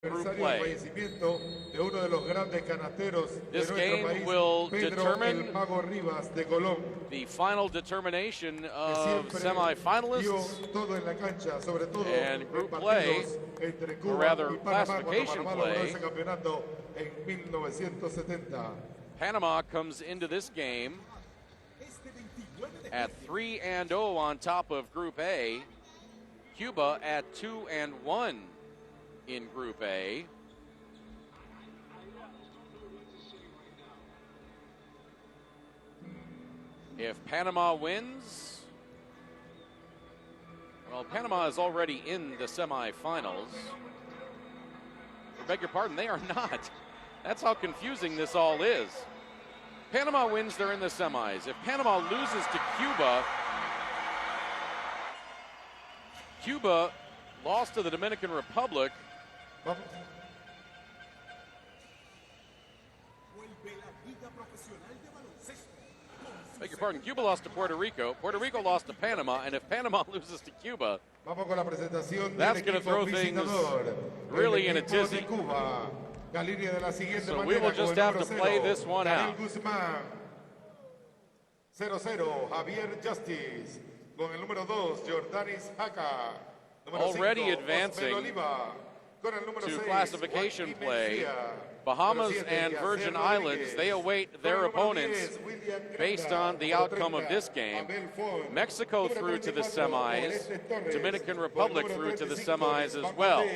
Group play. This game will determine the final determination of semifinalists and group play, or rather classification play. Panama comes into this game at 3-0 on top of Group A. Cuba at 2-1 in Group A. If Panama wins, well, Panama is already in the semifinals. I beg your pardon, they are not. That's how confusing this all is. Panama wins, they're in the semis. If Panama loses to Cuba, Cuba lost to the Dominican Republic. Beg your pardon, Cuba lost to Puerto Rico. Puerto Rico lost to Panama, and if Panama loses to Cuba, that's going to throw things really in a tizzy. So we will just have to play this one out. 0-0, Javier Justice. Con el número 2, Jordanis Jaca. Already advancing to classification play. Bahamas and Virgin Islands, they await their opponents based on the outcome of this game. Mexico through to the semis. Dominican Republic through to the semis as well.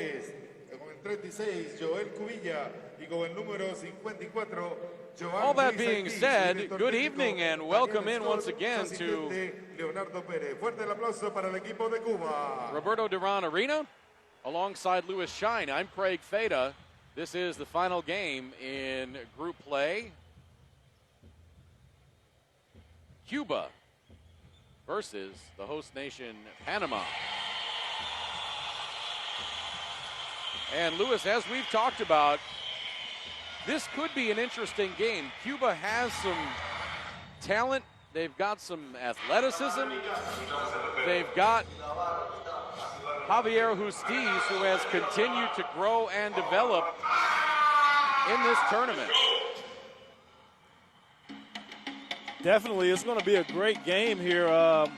All that being said, good evening and welcome in once again to Roberto Duran Arena alongside Louis Shine. I'm Craig Feda. This is the final game in group play. Cuba versus the host nation, Panama. And Louis, as we've talked about, this could be an interesting game. Cuba has some talent. They've got some athleticism. They've got Javier Justiz, who has continued to grow and develop in this tournament. Definitely, it's going to be a great game here. I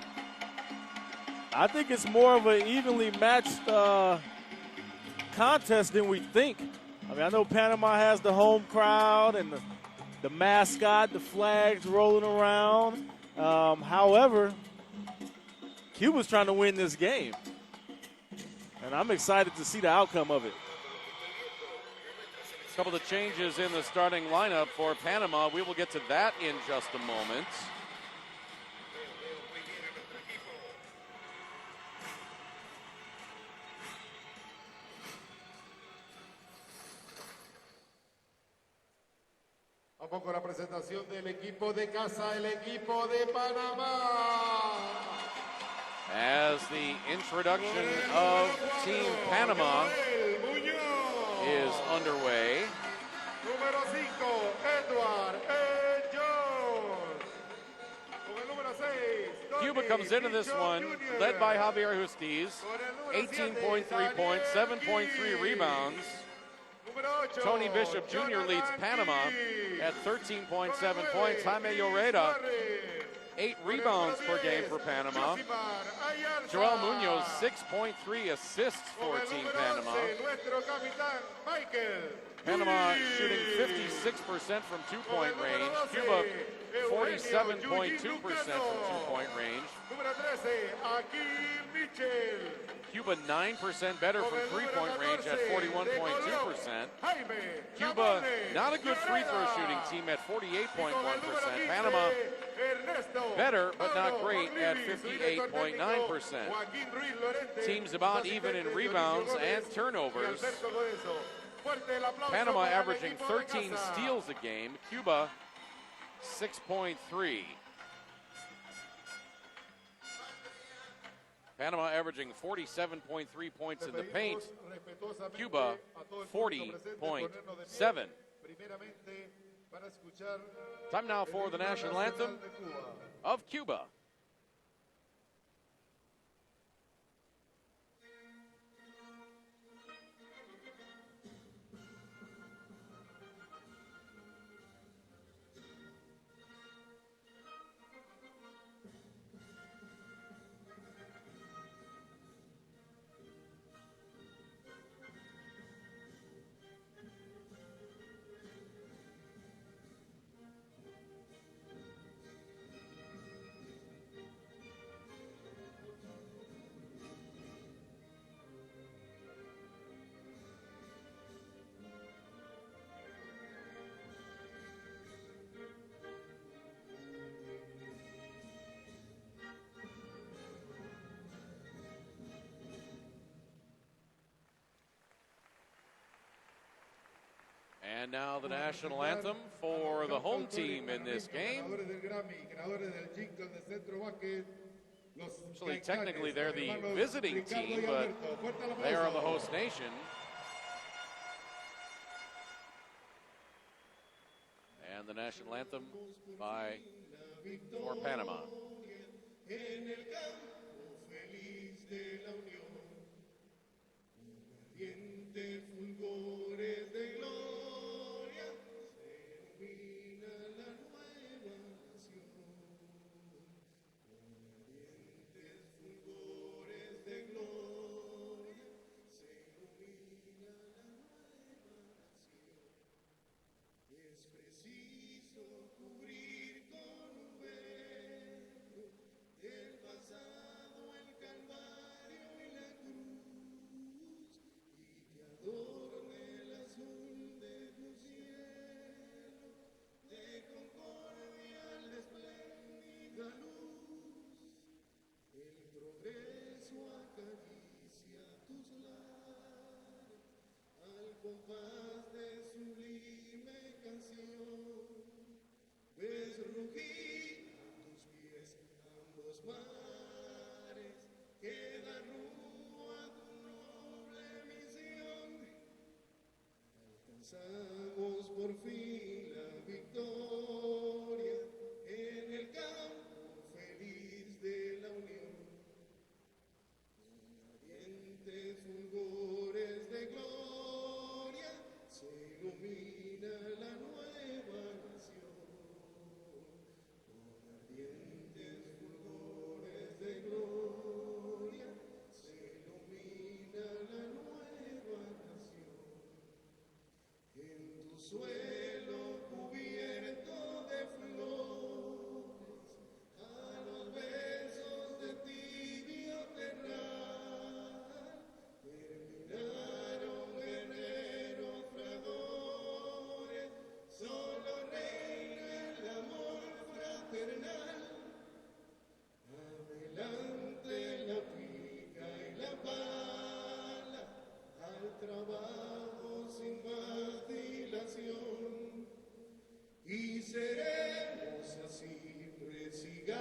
think it's more of an evenly matched contest than we think. I mean, I know Panama has the home crowd and the mascot, the flags rolling around. However, Cuba's trying to win this game. And I'm excited to see the outcome of it. A couple of changes in the starting lineup for Panama. We will get to that in just a moment. Vamos con la presentación del equipo de casa, el equipo de Panamá. As the introduction of Team Panama is underway. Número 5, Edward Jones. Con el número 6, Cuba comes into this one led by Javier Justiz. 18.3 points, 7.3 rebounds. Tony Bishop Jr. leads Panama at 13.7 points. Jaime Lloreda, 8 rebounds per game for Panama. Joel Munoz, 6.3 assists for Team Panama. Panama shooting 56% from two-point range. Cuba, 47.2% from two-point range. Cuba 9% better from three-point range at 41.2%. Cuba, not a good free throw shooting team at 48.1%. Panama, better but not great at 58.9%. Teams about even in rebounds and turnovers. Panama averaging 13 steals a game. Cuba, 6.3. Panama averaging 47.3 points in the paint. Cuba, 40.7. Time now for the national anthem of Cuba. And now the national anthem for the home team in this game. Actually, technically, they're the visiting team, but they are the host nation. And the national anthem for Panama. Alcanzamos por fin la victoria en el campo feliz de la unión, con ardientes fulgores de gloria se ilumina la nueva nación, con ardientes fulgores de gloria se ilumina la nueva nación. En tu suelo cubierto de flores, a los besos de tibio terral, terminaron guerreros fragores, solo reina el amor fraternal. Adelante la pica y la pala, al trabajo sin más dilación, y seremos así presigala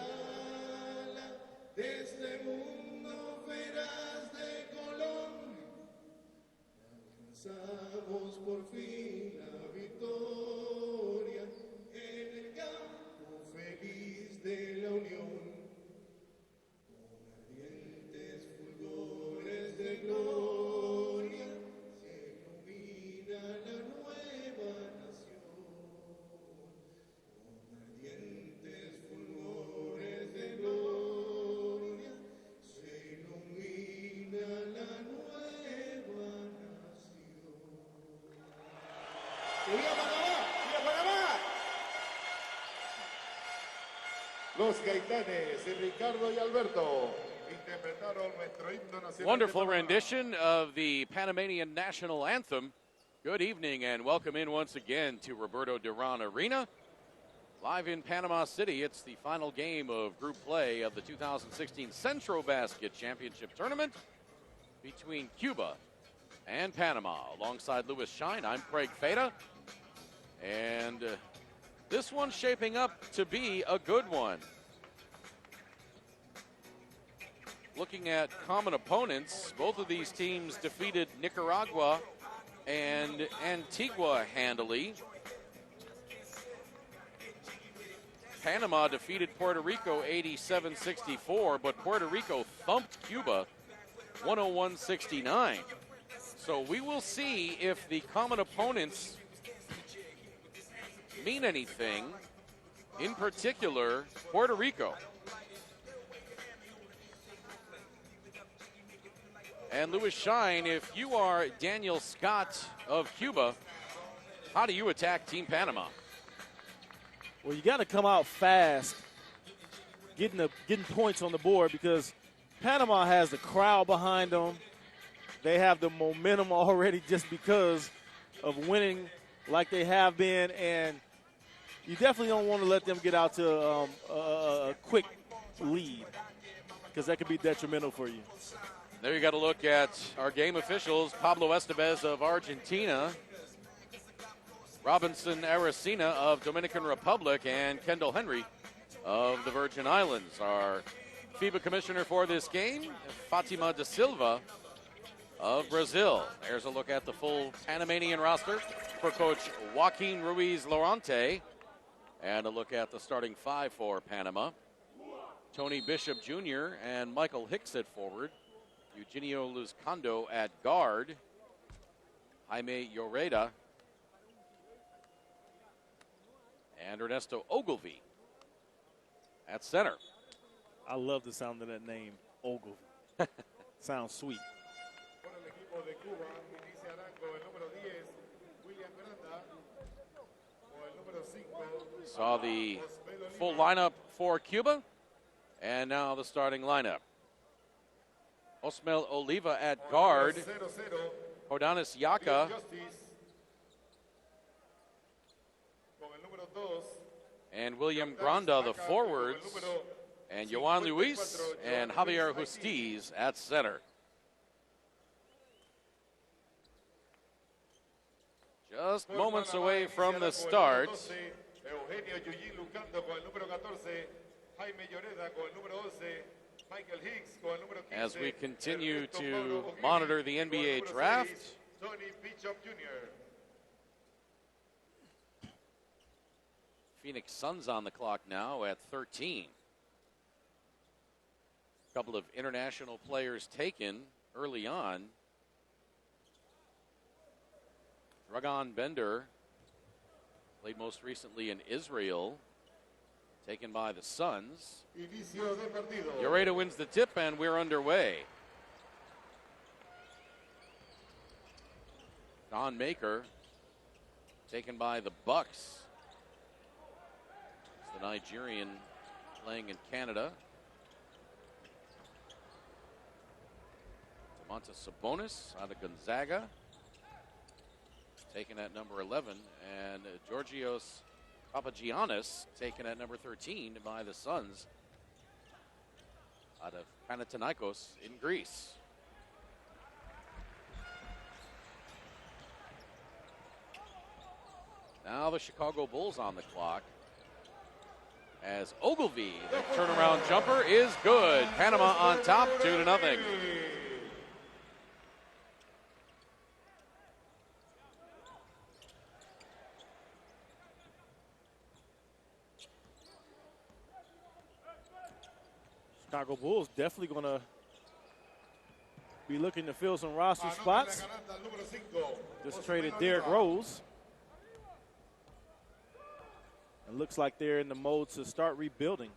de este mundo feraz de Colón. Alcanzamos por fin la victoria en el campo feliz de la unión, con ardientes fulgores de gloria se ilumina la nueva nación, con ardientes fulgores de gloria se ilumina la nueva nación. ¡Que viva Panamá! ¡Viva Panamá! Los Gaitanes, Ricardo y Alberto, interpretaron nuestro himno nacional. Wonderful rendition of the Panamanian national anthem. Good evening and welcome in once again to Roberto Duran Arena. Live in Panama City, it's the final game of group play of the 2016 Centrobasket Championship Tournament between Cuba and Panama. Alongside Louis Shine, I'm Craig Feta. And this one's shaping up to be a good one. Looking at common opponents, both of these teams defeated Nicaragua and Antigua handily. Panama defeated Puerto Rico 87-64, but Puerto Rico thumped Cuba 101-69. So we will see if the common opponents mean anything, in particular, Puerto Rico. And Louis Shine, if you are Daniel Scott of Cuba, how do you attack Team Panama? Well, you got to come out fast, getting points on the board, because Panama has the crowd behind them. They have the momentum already just because of winning like they have been, and you definitely don't want to let them get out to a quick lead, because that could be detrimental for you. There you got to look at our game officials. Pablo Estevez of Argentina Robinson Aracena of Dominican Republic, and Kendall Henry of the Virgin Islands. Our FIBA commissioner for this game, Fatima da Silva of Brazil. There's a look at the full Panamanian roster for Coach Joaquin Ruiz Lorente, and a look at the starting five for Panama. Tony Bishop Jr. and Michael Hicks at forward. Eugenio Luzcando at guard. Jaime Lloreda and Ernesto Ogilvie at center. I love the sound of that name, Ogilvie. Sounds sweet. Saw the full lineup for Cuba, and now the starting lineup. Osmel Oliva at guard. Jordanis Yaka and William Granda, the forwards, and Joan Luis and Javier Justiz at center. Just moments away from the start. As we continue to monitor the NBA draft, Phoenix Suns on the clock now at 13. A couple of international players taken early on. Dragan Bender played most recently in Israel, taken by the Suns. Lloreda wins the tip, and we're underway. Don Maker, taken by the Bucks. It's the Nigerian playing in Canada. Domantas Sabonis out of Gonzaga, taken at number 11, and Georgios Papagiannis taken at number 13 by the Suns out of Panathinaikos in Greece. Now the Chicago Bulls on the clock as Ogilvie, the turnaround jumper, is good. Panama on top, 2-0. Chicago Bulls definitely going to be looking to fill some roster spots. Just traded Derrick Rose. It looks like they're in the mode to start rebuilding.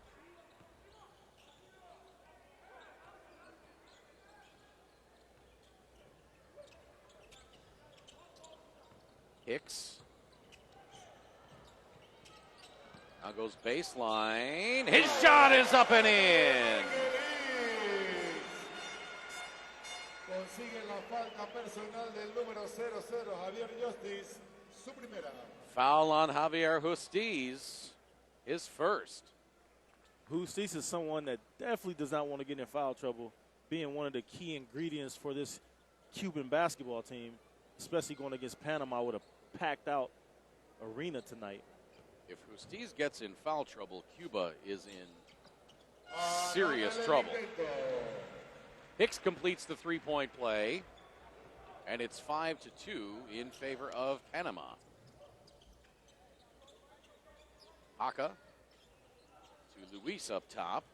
Hicks. Now goes baseline. His shot is up and in. Foul on Javier Justiz, his first. Justiz is someone that definitely does not want to get in foul trouble, being one of the key ingredients for this Cuban basketball team, especially going against Panama with a packed out arena tonight. If Justiz gets in foul trouble, Cuba is in serious trouble. Hicks completes the three-point play, and it's 5-2 in favor of Panama. Haka to Luis up top.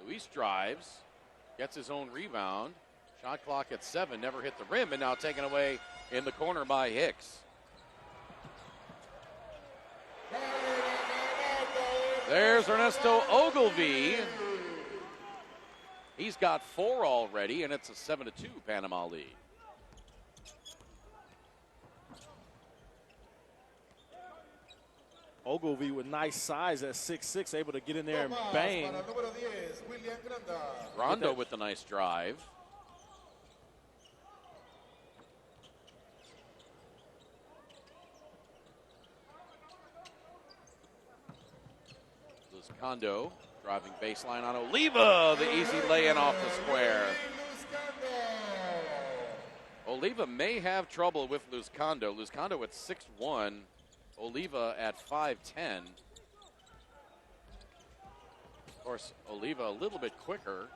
Luis drives, gets his own rebound. Shot clock at 7, never hit the rim, and now taken away in the corner by Hicks. There's Ernesto Ogilvie. He's got 4 already, and it's a 7-2 Panama lead. Ogilvie with nice size at 6'6", able to get in there and bang. Rondo with the nice drive. Kondo driving baseline on Oliva, the easy lay-in off the square. Oliva may have trouble with Luzcando. Luzcando at 6'1", Oliva at 5'10". Of course, Oliva a little bit quicker.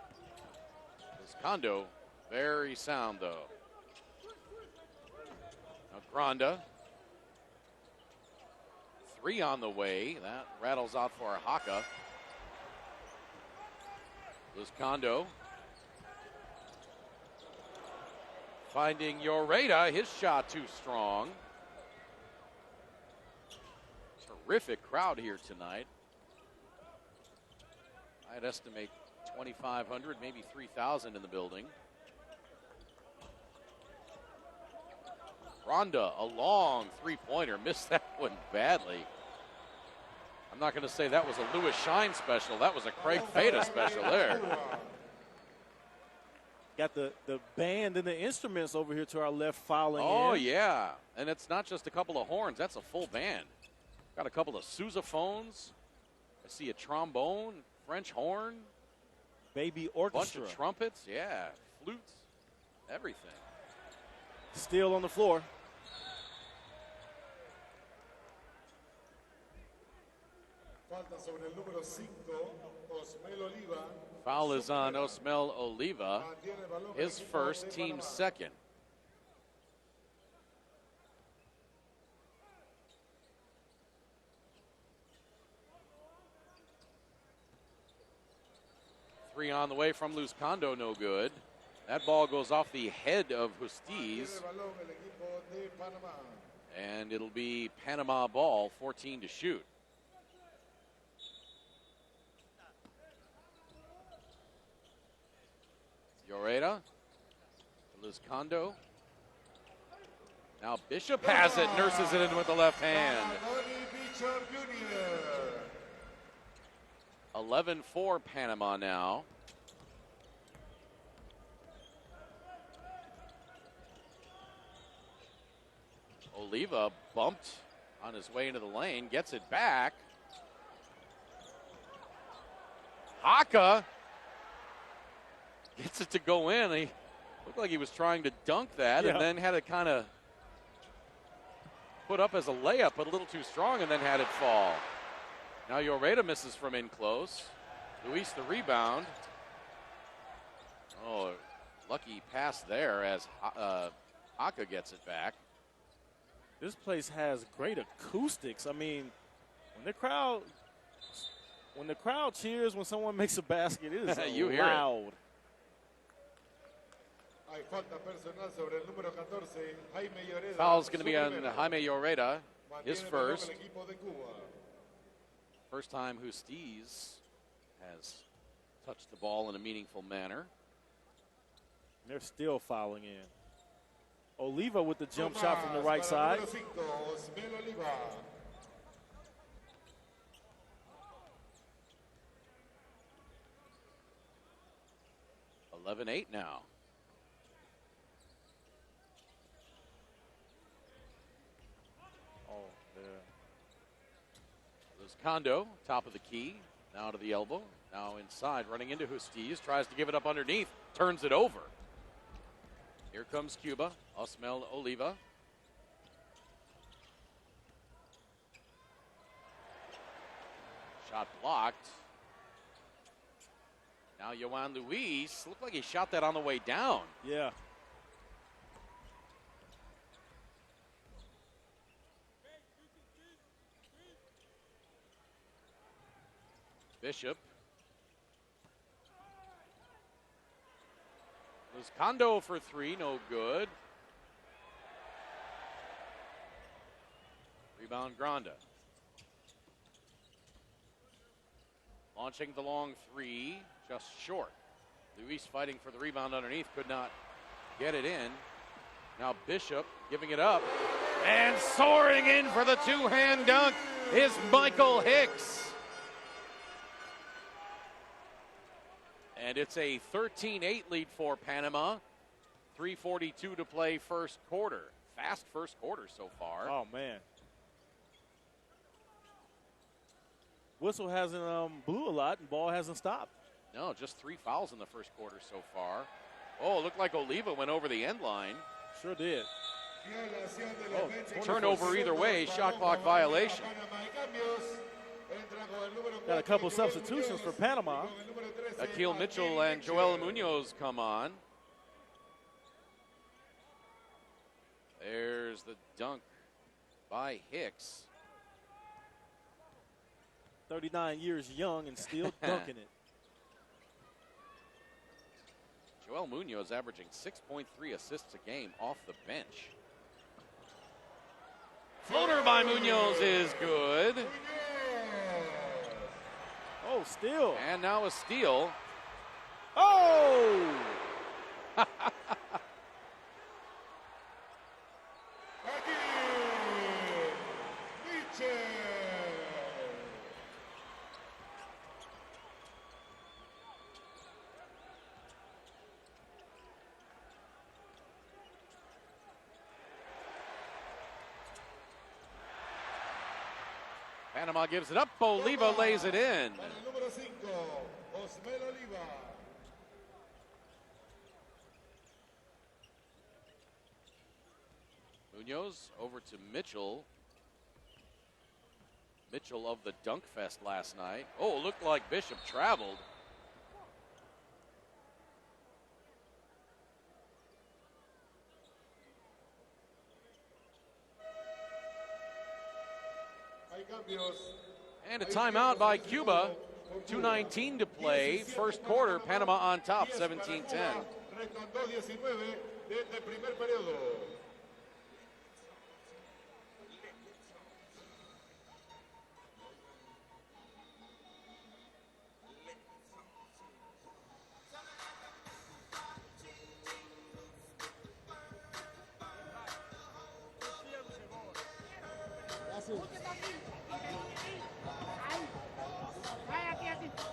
Luzcando very sound, though. Now Granda. 3 on the way. That rattles out for Haka. Luzcando. Finding Lloreda. His shot too strong. Terrific crowd here tonight. I'd estimate 2,500, maybe 3,000 in the building. Ronda, a long three-pointer, missed that one badly. I'm not going to say that was a Lewis Shine special. That was a Craig Feta special there. Got the band and the instruments over here to our left fouling in. Oh, yeah. And it's not just a couple of horns. That's a full band. Got a couple of sousaphones. I see a trombone, French horn. Baby orchestra. Bunch of trumpets, yeah. Flutes, everything. Still on the floor. Falta sobre el número 5, Osmel Oliva. Foul is on Osmel Oliva. His first, team second. Three on the way from Luzcando, no good. That ball goes off the head of Justiz. And it'll be Panama ball, 14 to shoot. Lloreda, Luzcando. Now Bishop has it, nurses it in with the left hand. 11-4 Panama now. Oliva bumped on his way into the lane, gets it back. Haka gets it to go in. He looked like he was trying to dunk that and then had it kind of put up as a layup, but a little too strong, and then had it fall. Now Lloreda misses from in close. Luis the rebound. Oh, lucky pass there as Haka gets it back. This place has great acoustics. I mean, when the crowd cheers when someone makes a basket, it is you loud. Hear it. Foul's going to be on Jaime Lloreda, his first. First time Justiz has touched the ball in a meaningful manner. They're still fouling in. Oliva with the jump shot from the right side. 11-8 now. Oh, there. Luzcando, top of the key, now to the elbow, now inside, running into Justiz, tries to give it up underneath, turns it over. Here comes Cuba, Osmel Oliva. Shot blocked. Now Yohan Luis, looked like he shot that on the way down. Yeah. Bishop. Luzcando for three, no good. Rebound Granda. Launching the long three, just short. Luis fighting for the rebound underneath, could not get it in. Now Bishop giving it up. And soaring in for the two-hand dunk is Michael Hicks. And it's a 13-8 lead for Panama. 3:42 to play first quarter. Fast first quarter so far. Oh, man. Whistle hasn't blew a lot, and ball hasn't stopped. No, just 3 fouls in the first quarter so far. Oh, it looked like Oliva went over the end line. Sure did. Oh, turnover either way, shot clock violation. Got a couple substitutions for Panama. Akil Mitchell and Joel Munoz come on. There's the dunk by Hicks. 39 years young and still dunking it. Joel Munoz averaging 6.3 assists a game off the bench. Floater by Munoz is good. Oh, steal. And now a steal. Oh! Panama gives it up. Oliva lays it in. Munoz over to Mitchell. Mitchell of the Dunk Fest last night. Oh, looked like Bishop traveled. And a timeout by Cuba. 2:19 to play. First quarter, Panama on top, 17-10.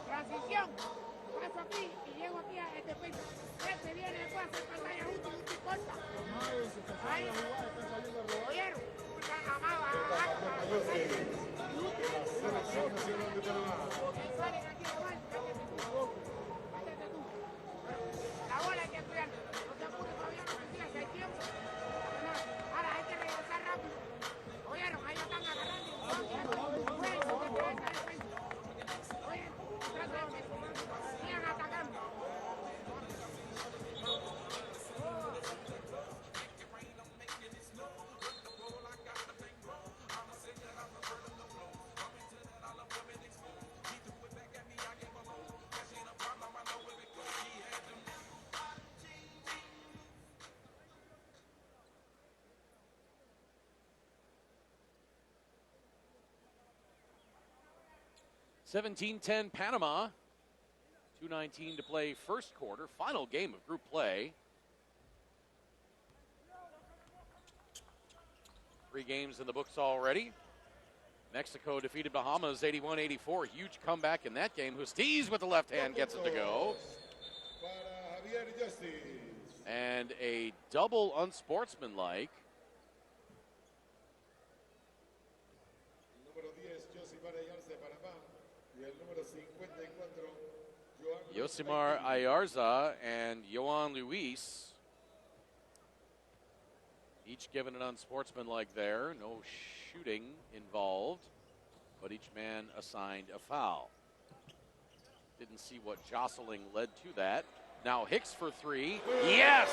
Transición. Paso aquí y llego aquí a este piso. Este viene después a hacer pantalla justo y útil corta. Ahí. Oyeron. La bola hay que estudiar. No te apures todavía, no mentira, si hay tiempo. Ahora hay que regresar rápido. Oyeron, ahí están agarrando. Sigan atacando. (17-10) Panama. 2:19 to play first quarter. Final game of group play. 3 games in the books already. Mexico defeated Bahamas 81-84. Huge comeback in that game. Justiz with the left hand gets it to go. And a double unsportsmanlike. Yosimar Ayarza and Yohan Luis, each given an unsportsmanlike there. No shooting involved, but each man assigned a foul. Didn't see what jostling led to that. Now Hicks for 3. Yes!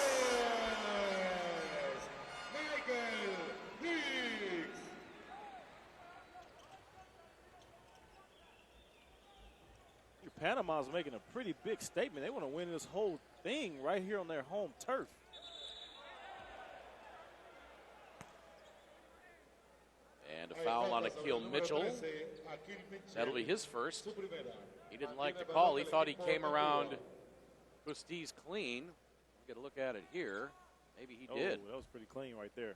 Panama's making a pretty big statement. They want to win this whole thing right here on their home turf. And a foul on Akil Mitchell. That'll be his first. He didn't like the call. He thought he came around Justiz clean. We'll get a look at it here. Maybe he did. That was pretty clean right there.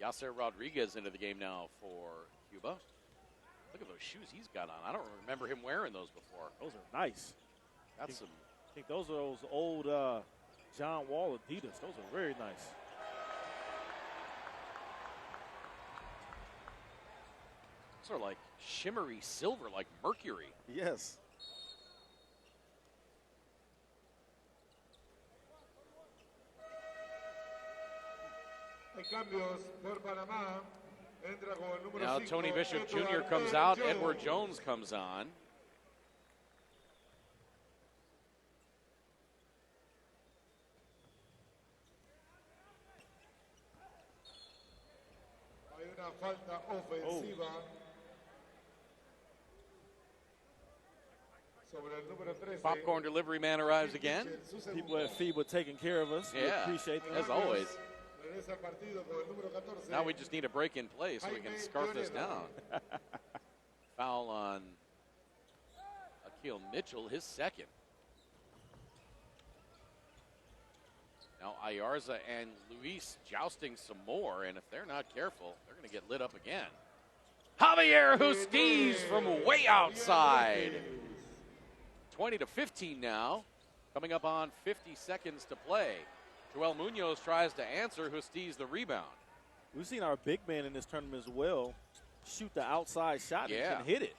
Yasser Rodriguez into the game now for Cuba. Look at those shoes he's got on. I don't remember him wearing those before. Those are nice. That's I some. think those are those old John Wall Adidas. Those are very nice. Those are like shimmery silver, like mercury. Yes. Hay cambios por Panamá. Entra con el número Now 5, Tony Bishop Jr. Edward comes out. Jones. Edward Jones comes on. Hay una falta ofensiva sobre el número 13. Popcorn delivery man arrives again. People at Fiba taking care of us. We Yeah, appreciate that. as always. Regresa al partido con el número 14. Now we just need a break in play so we can scarf this down. Foul on Akil Mitchell, his second. Now Ayarza and Luis jousting some more, and if they're not careful, they're going to get lit up again. Javier Justiz from way outside. 20-15 now, coming up on 50 seconds to play. Joel Munoz tries to answer. Justiz the rebound. We've seen our big man in this tournament as well shoot the outside shot Yeah. and hit it.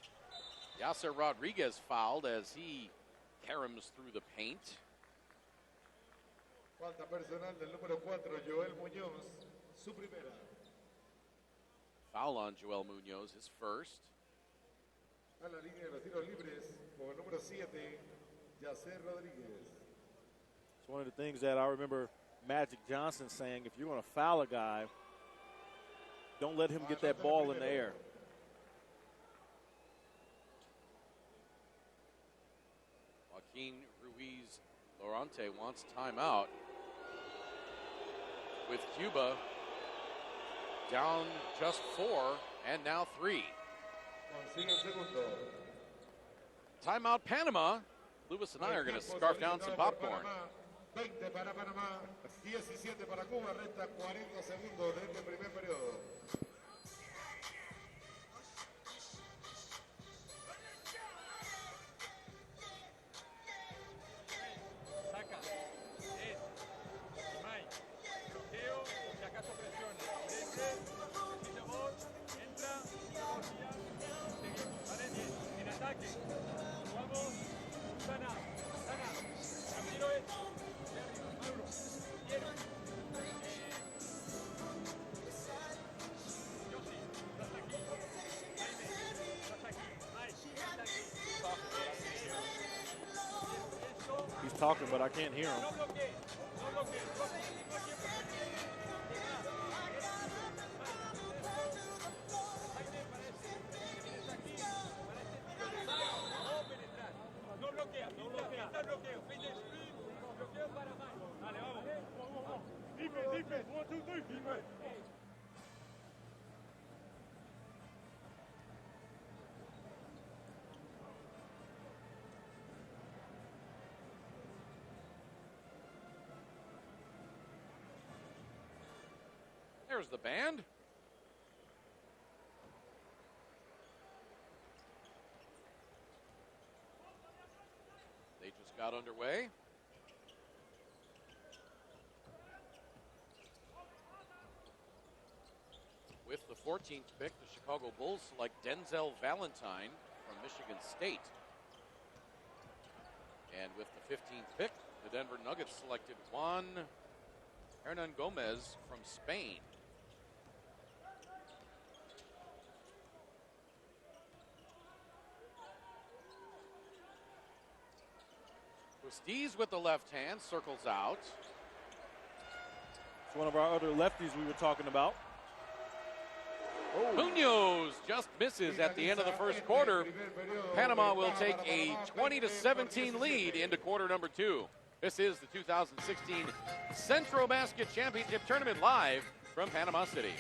Yasser Rodriguez fouled as he caroms through the paint. Falta personal del número 4, Joel Muñoz, su primera. Foul on Joel Munoz, his first. A la línea de los tiros libres con el número 7, Yasser Rodríguez. It's one of the things that I remember Magic Johnson saying, if you're going to foul a guy, don't let him get that ball in the air. Joaquin Ruiz Lorante wants timeout. With Cuba down just 4 and now 3. Consigue el segundo. Timeout Panama. Lewis and I are going to scarf down some popcorn. 20 para Panamá, 17 para Cuba, resta 40 segundos de este primer periodo. He's talking, but I can't hear him. There's the band. They just got underway. With the 14th pick, the Chicago Bulls select Denzel Valentine from Michigan State. And with the 15th pick, the Denver Nuggets selected Juan Hernan Gomez from Spain. Justiz with the left hand, circles out. It's one of our other lefties we were talking about. Munoz just misses at the end of the first quarter. Panama will take a 20-17 lead into quarter number 2. This is the 2016 Centrobasket Championship Tournament live from Panama City.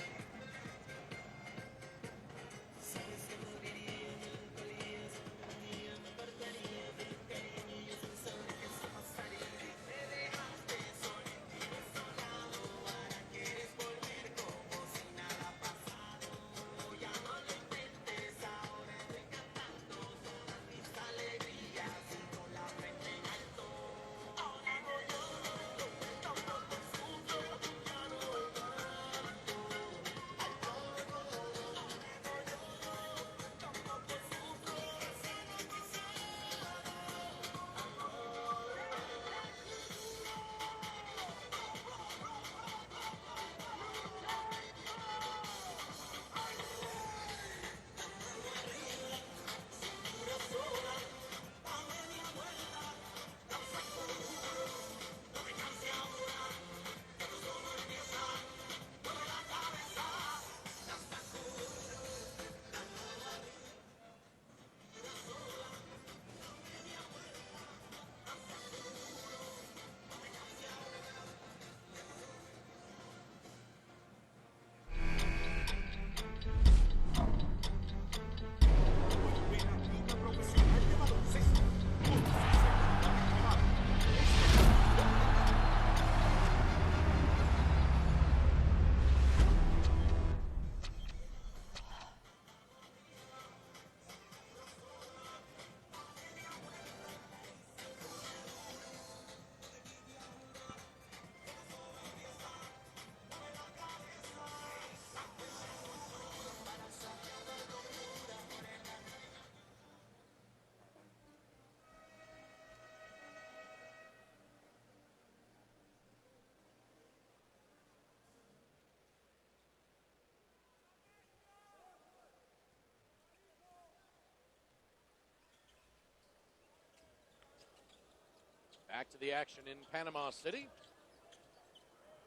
Back to the action in Panama City.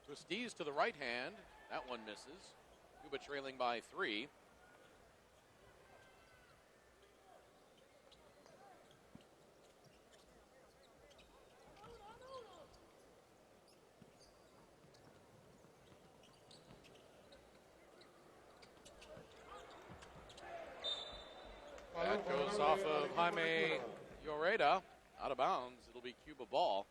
Justiz to the right hand. That one misses. Cuba trailing by 3. That goes off of Jaime Lloreda. Out of bounds. It'll be Cuba ball.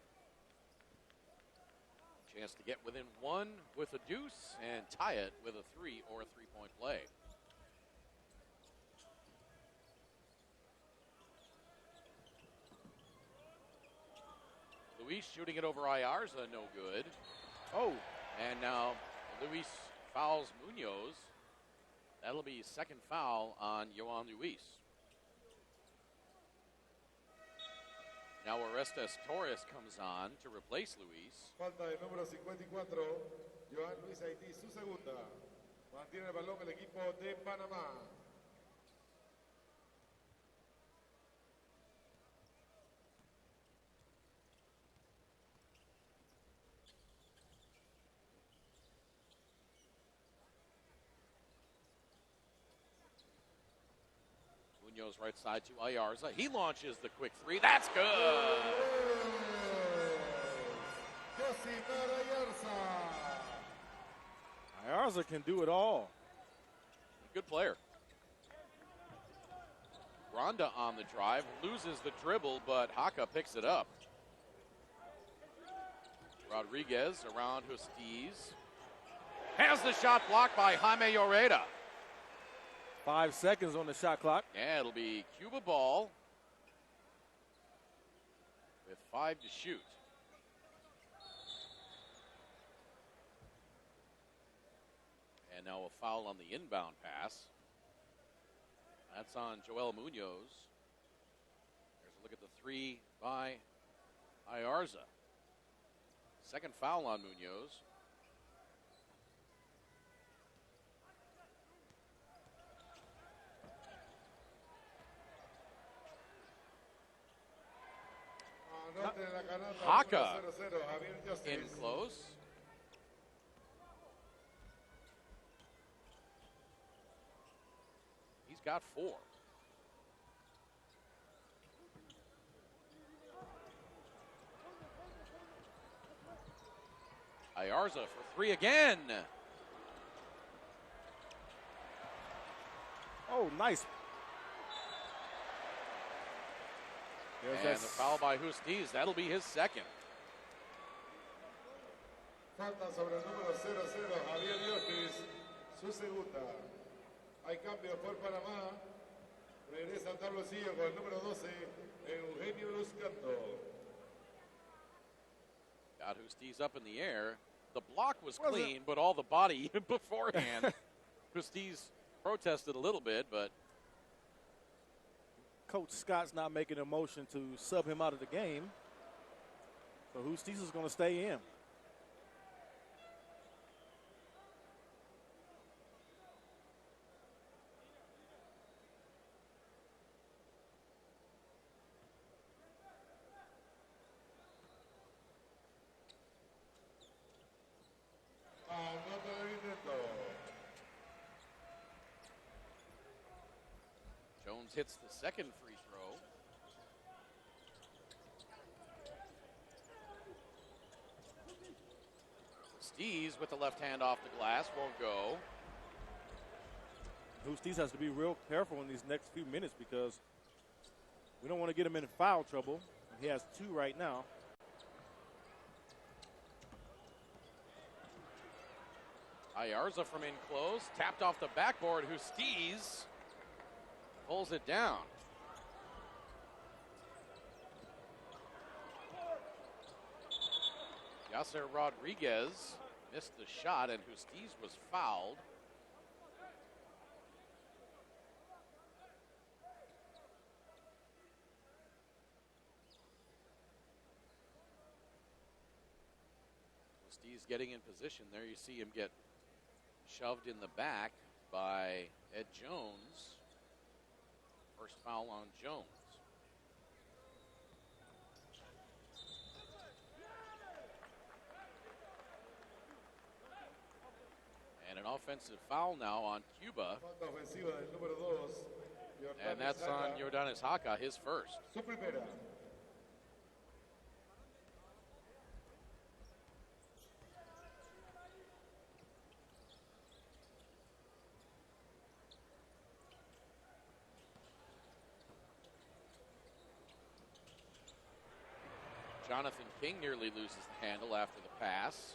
Chance to get within 1 with a deuce and tie it with a 3 or a 3-point play. Luis shooting it over Ayarza, no good. Oh, And now Luis fouls Munoz. That'll be second foul on Yohan Luis. Now Orestes Torres comes on to replace Luis. Falta de número 54, Johan Luis Haití, su segunda. Mantiene el balón el equipo de Panamá. Munoz right side to Ayarza. He launches the quick 3. That's good. Ayarza can do it all. Good player. Ronda on the drive, loses the dribble, but Haka picks it up. Rodriguez around Justiz. Has the shot blocked by Jaime Lloreda. 5 seconds on the shot clock. Yeah, it'll be Cuba ball with 5 to shoot. And now a foul on the inbound pass. That's on Joel Munoz. There's a look at the 3 by Ayarza. Second foul on Munoz. Haka in close. He's got 4. Ayarza for 3 again. Oh, nice. And the foul by Justiz. That'll be his second. Falta sobre el número 00, Javier Llorquis, su segunda. Hay cambio por Panamá. Regresa al tabloncillo con el número 12, Eugenio Luzcando. Got Justiz up in the air. The block was clean, but all the body beforehand. Justiz protested a little bit, but Coach Scott's not making a motion to sub him out of the game. So Justiz is going to stay in. Jones hits the second free throw. Justiz with the left hand off the glass, won't go. Justiz has to be real careful in these next few minutes because we don't want to get him in foul trouble. He has 2 right now. Ayarza from in close, tapped off the backboard. Justiz pulls it down. Yasser Rodriguez missed the shot, and Justiz was fouled. Justiz getting in position. There you see him get shoved in the back by Ed Jones. First foul on Jones. offensive foul now on Cuba, Falta ofensiva del número 2. and that's on Yordanis Haka, his first. Su primera. Jonathan King nearly loses the handle after the pass.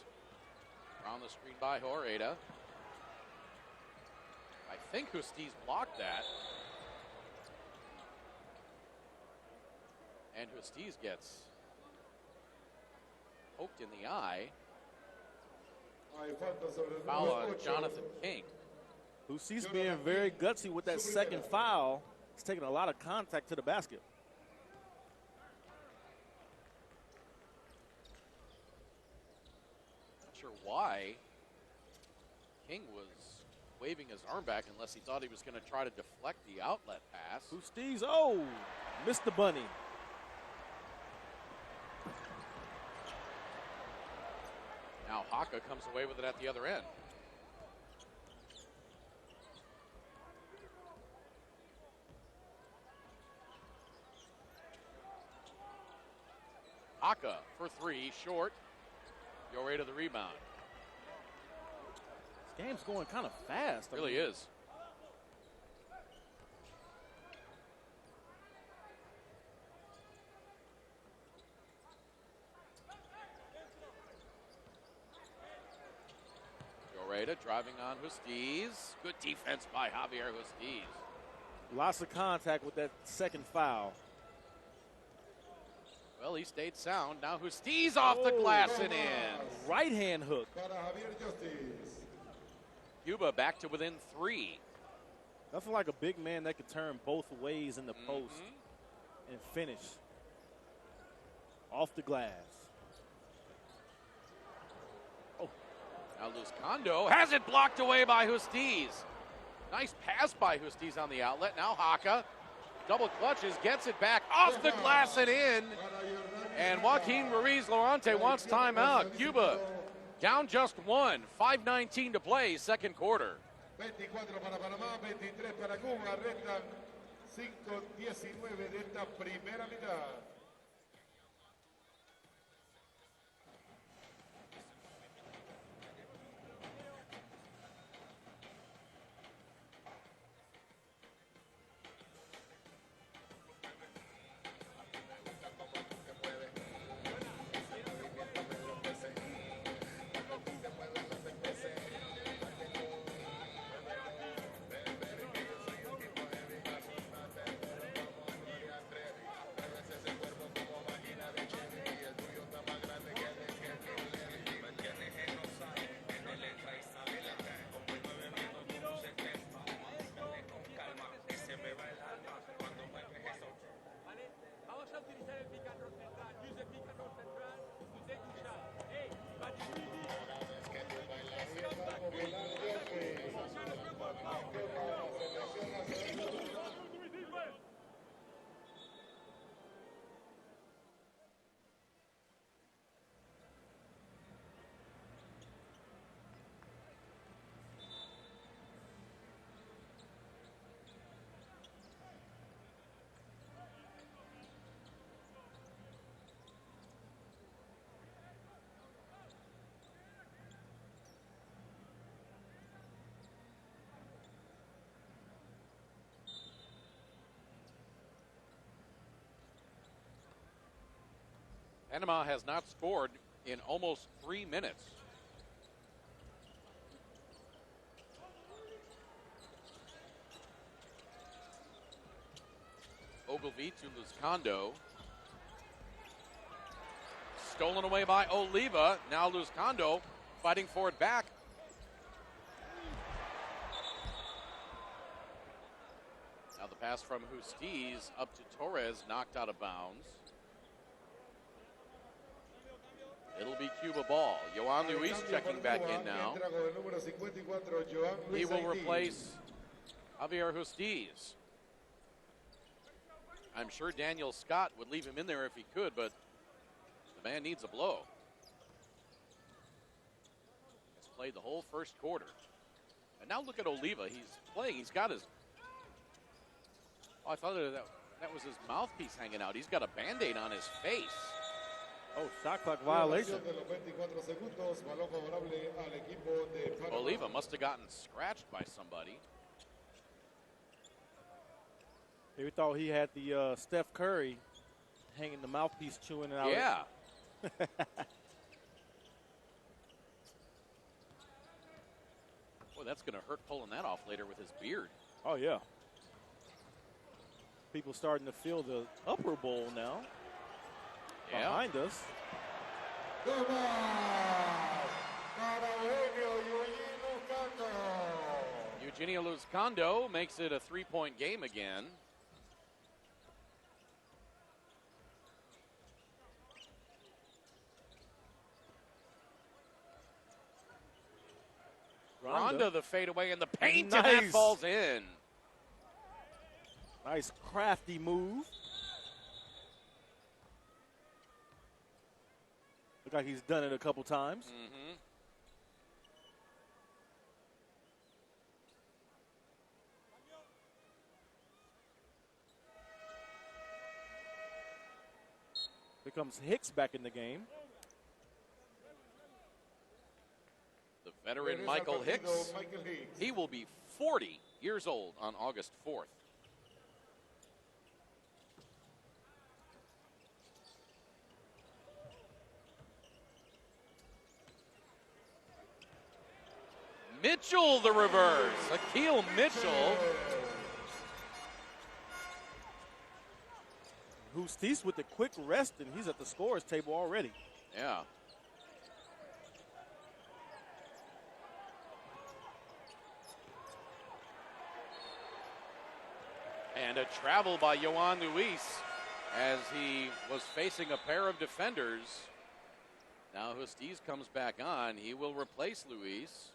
Around the screen by Horeda. I think Justiz blocked that. And Justiz gets poked in the eye. Hay falta sobre el Foul número on 8. Jonathan King. Justiz being very gutsy with that second foul. He's taking a lot of contact to the basket. Not sure why King was waving his arm back unless he thought he was going to try to deflect the outlet pass. Justiz, oh, missed the bunny. Now Haka comes away with it at the other end. Haka for three, short. Yoreda the rebound. This game's going kind of fast. It really is. Yoreda driving on Justiz. Good defense by Javier Justiz. Lots of contact with that second foul. Well, he stayed sound. Now Justiz off the glass and in. Right hand hook. Para Javier Justiz. Cuba back to within three. Nothing like a big man that could turn both ways in the post and finish off the glass. Oh, Now Luzcando has it blocked away by Justiz. Nice pass by Justiz on the outlet. Now Haka double clutches, gets it back off the glass and in. And Joaquin Ruiz-Lorente wants timeout. Cuba down just one. 5:19 to play, second quarter. 24 para Panamá, 23 para Cuba. Restan 5:19 de esta primera mitad. Panama has not scored in almost 3 minutes. Ogilvy to Luzcando. Stolen away by Oliva. Now Luzcando fighting for it back. Now the pass from Justiz up to Torres, knocked out of bounds. It'll be Cuba ball. Yohan Luis checking back in now. He will replace Javier Justiz. I'm sure Daniel Scott would leave him in there if he could, but the man needs a blow. He's played the whole first quarter. And now look at Oliva. He's playing. He's got his. Oh, I thought that was his mouthpiece hanging out. He's got a Band-Aid on his face. Oh, shot clock violation. Oliva must have gotten scratched by somebody. We thought he had the Steph Curry hanging the mouthpiece chewing it out. Yeah. Boy, that's going to hurt pulling that off later with his beard. Oh, yeah. People starting to feel the upper bowl now. Yeah. Behind us. Eugenio Luzcando makes it a 3-point game again. Ronda the fadeaway in the paint, and that falls in. Nice crafty move. Look like he's done it a couple times. Mm-hmm. Here comes Hicks back in the game. The veteran Michael Hicks. He will be 40 years old on August 4th. Mitchell the reverse. Akil Mitchell. Justice with the quick rest, and he's at the scorer's table already. Yeah. And a travel by Yohan Luis as he was facing a pair of defenders. Now Justice comes back on. He will replace Luis.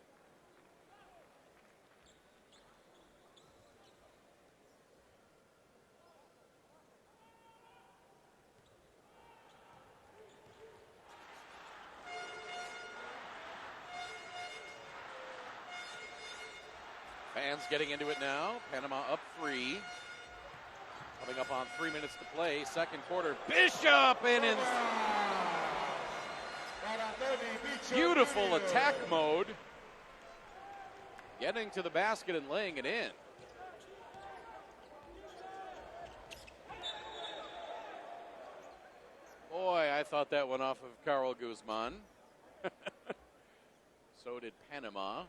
Fans getting into it now. Panama up 3. Coming up on 3 minutes to play. Second quarter. Bishop in beautiful attack mode. Getting to the basket and laying it in. Boy, I thought that went off of Carl Guzman. So did Panama.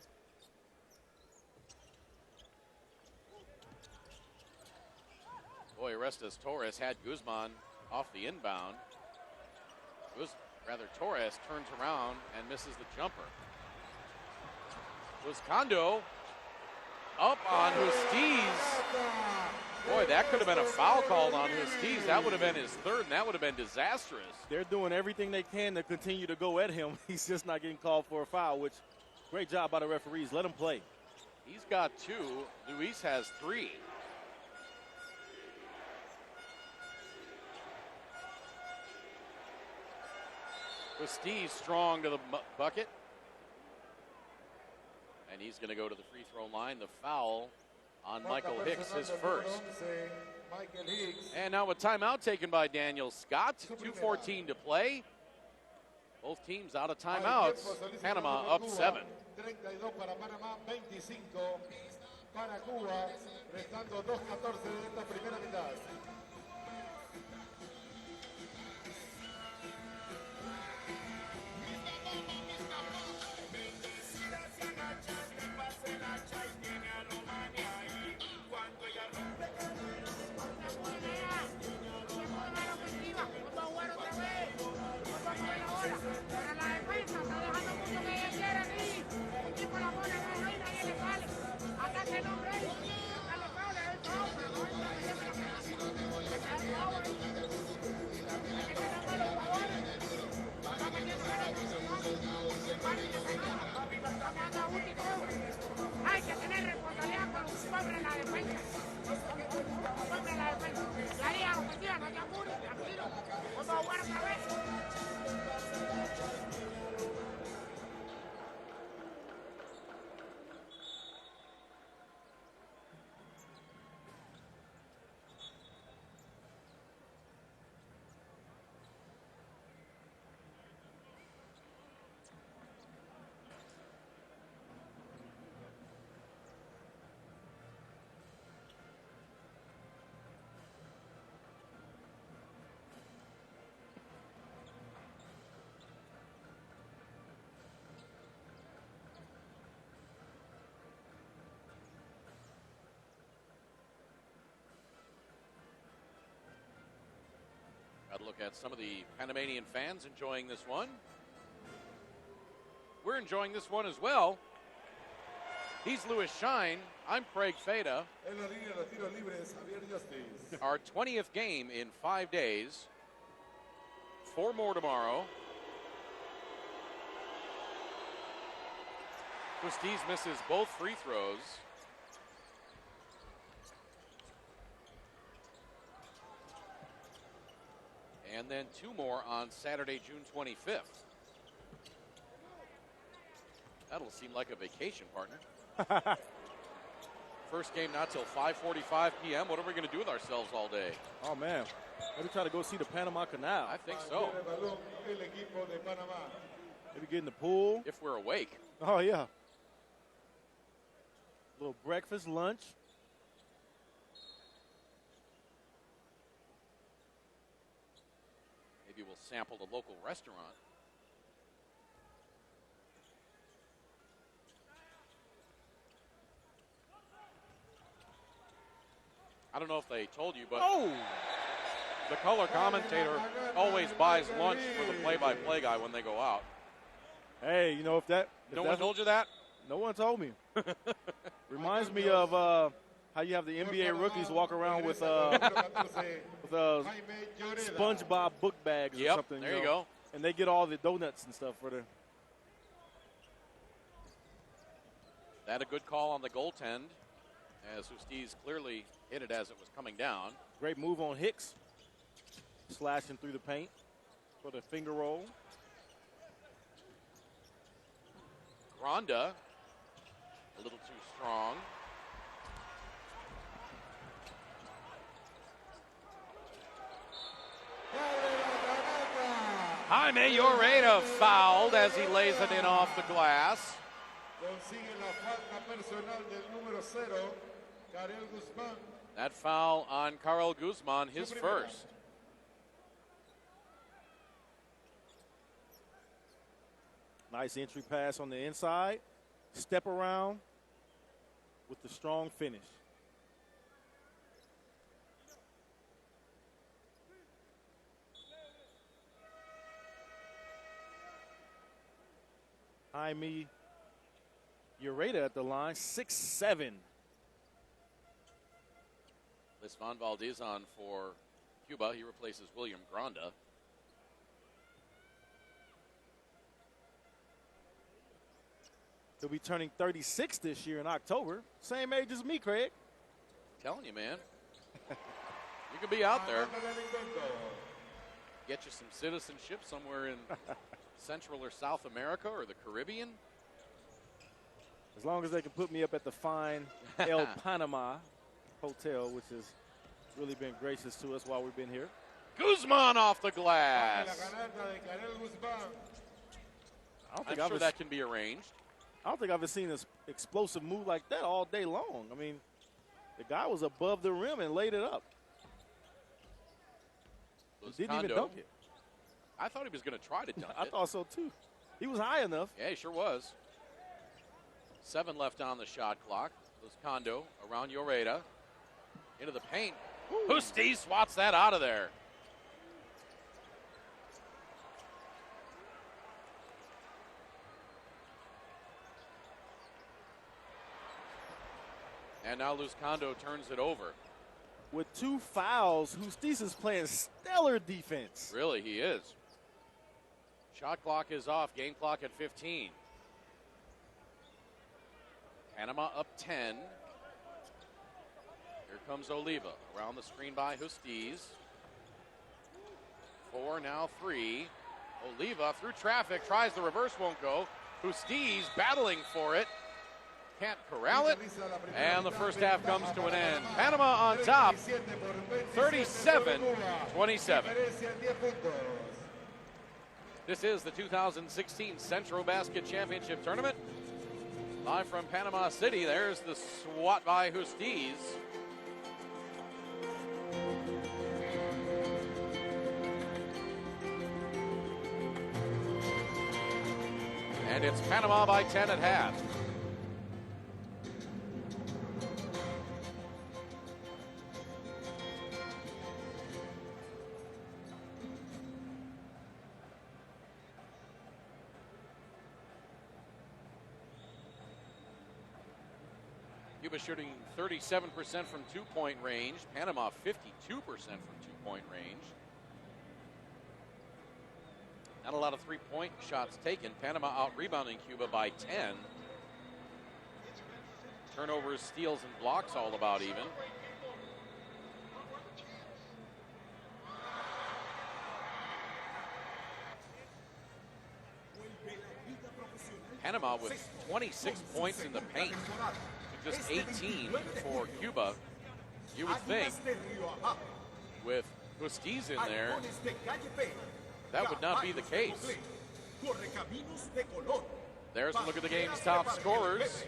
Boy, Orestes Torres had Guzman off the inbound. Torres turns around and misses the jumper. Luzcando up on Justice. Boy, that could have been a foul called on Justice. That would have been his third, and that would have been disastrous. They're doing everything they can to continue to go at him. He's just not getting called for a foul, which great job by the referees. Let him play. He's got 2. Luis has 3. Justice strong to the bucket. And he's going to go to the free throw line. The foul on Michael Hicks, his first. And now a timeout taken by Daniel Scott. 2:14 to play. Both teams out of timeouts. Panama up 7. 32 para Panamá, 25 para Cuba, restando 2:14 de esta primera mitad. Got a look at some of the Panamanian fans enjoying this one. We're enjoying this one as well. He's Louis Shine. I'm Craig Feda. En la línea de los tiros libres, Javier Justiz. Our 20th game in 5 days. 4 more tomorrow. Justiz misses both free throws. And then 2 more on Saturday, June 25th. That'll seem like a vacation, partner. First game not till 5:45 p.m. What are we going to do with ourselves all day? Oh, man. Maybe try to go see the Panama Canal. I think so. Mantiene el balón el equipo de Panamá. Maybe get in the pool. If we're awake. Oh, yeah. Little breakfast, lunch. Maybe we'll sample the local restaurant. I don't know if they told you, but the color commentator always buys lunch for the play-by-play guy when they go out. Hey, you know, if No one told you that? No one told me. Reminds me of how you have the NBA rookies walk around with SpongeBob book bags or Yep, something. there you go. And they get all the donuts and stuff for the. That a good call on the goaltend, as Justiz clearly hit it as it was coming down. Great move on Hicks. Slashing through the paint for the finger roll. Granda, a little too strong. Jaime Lloreda fouled as he lays it in off the glass. Consigue la falta personal del número 0, Karel Guzmán. That foul on Karel Guzman, his first. Nice entry pass on the inside. Step around with the strong finish. Jaime Lloreda at the line, 6'7". Lisvan Valdez on for Cuba. He replaces William Granda. He'll be turning 36 this year in October. Same age as me, Craig. Telling you, man. You could be out there. Get you some citizenship somewhere in Central or South America or the Caribbean. As long as they can put me up at the fine El Panama Hotel, which has really been gracious to us while we've been here. Guzman off the glass. I'm sure that can be arranged. I don't think I've ever seen an explosive move like that all day long. I mean, the guy was above the rim and laid it up. He didn't even dunk it. I thought he was going to try to dunk it. I thought so, too. He was high enough. Yeah, he sure was. 7 left on the shot clock. Luzcando around Lloreda. Into the paint. Justiz swats that out of there. And now Luzcando turns it over. With 2 fouls, Justiz is playing stellar defense. Really, he is. Shot clock is off. Game clock at 15. Panama up 10. Here comes Oliva around the screen by Justiz. 4, now 3. Oliva through traffic, tries the reverse, won't go. Justiz battling for it. Can't corral it. And the first half comes to an end. Panama on top, 37-27. This is the 2016 Centrobasket Championship Tournament. Live from Panama City, there's the swat by Justiz. And it's Panama by 10 at half. Cuba shooting 37% from two-point range. Panama 52% from two-point range. Not a lot of three-point shots taken. Panama out-rebounding Cuba by 10. Turnovers, steals, and blocks all about even. Panama with 26 points in the paint, to just 18 for Cuba. You would think with Huskies in there, that would not be the case. There's a look at the game's top scorers.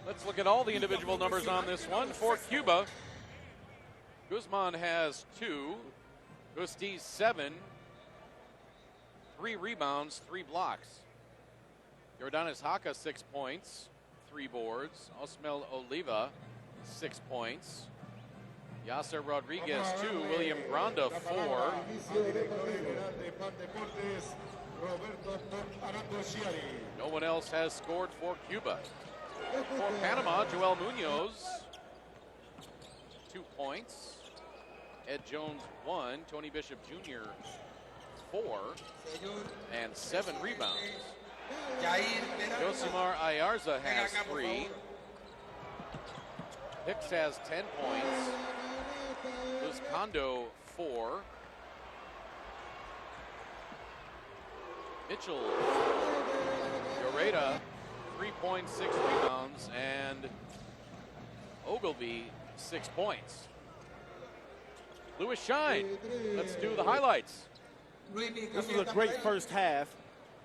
Let's look at all the individual numbers on this one. For Cuba, Guzman has 2, Huskies 7, 3 rebounds, 3 blocks. Jordanis Haka 6 points, 3 boards. Osmel Oliva 6 points. Yasser Rodriguez 2, William Granda 4. No one else has scored for Cuba. For Panama, Joel Munoz 2 points. Ed Jones 1, Tony Bishop Jr. 4, and 7 rebounds. Yosimar Ayarza has 3. Hicks has 10 points. Luz Kondo 4. Mitchell, Yoreda 3 points, 6 rebounds, and Ogilvy 6 points. Lewis Shine, let's do the highlights. This was a great first half.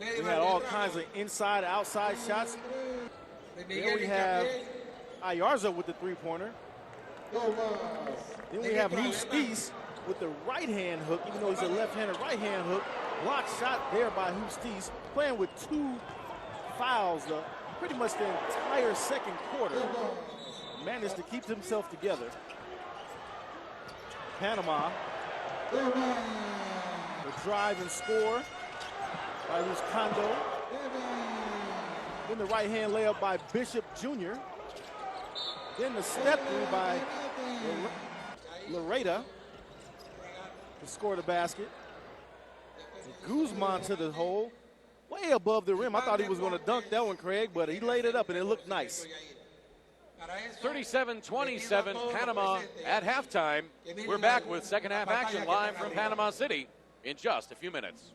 We had all kinds of inside, outside shots. There we have Ayarza with the three-pointer. Then we have Huskies with the right-hand hook, even though he's a left-handed right-hand hook. Blocked shot there by Huskies, playing with 2 fouls pretty much the entire second quarter. Managed to keep himself together. Panama, the drive and score by Luz Kondo. Then the right-hand layup by Bishop Jr. Then the step through by Lareda to score the basket. Guzman to the hole, way above the rim. I thought he was going to dunk that one, Craig, but he laid it up and it looked nice. 37-27, Panama at halftime. We're back with second half action live from Panama City in just a few minutes.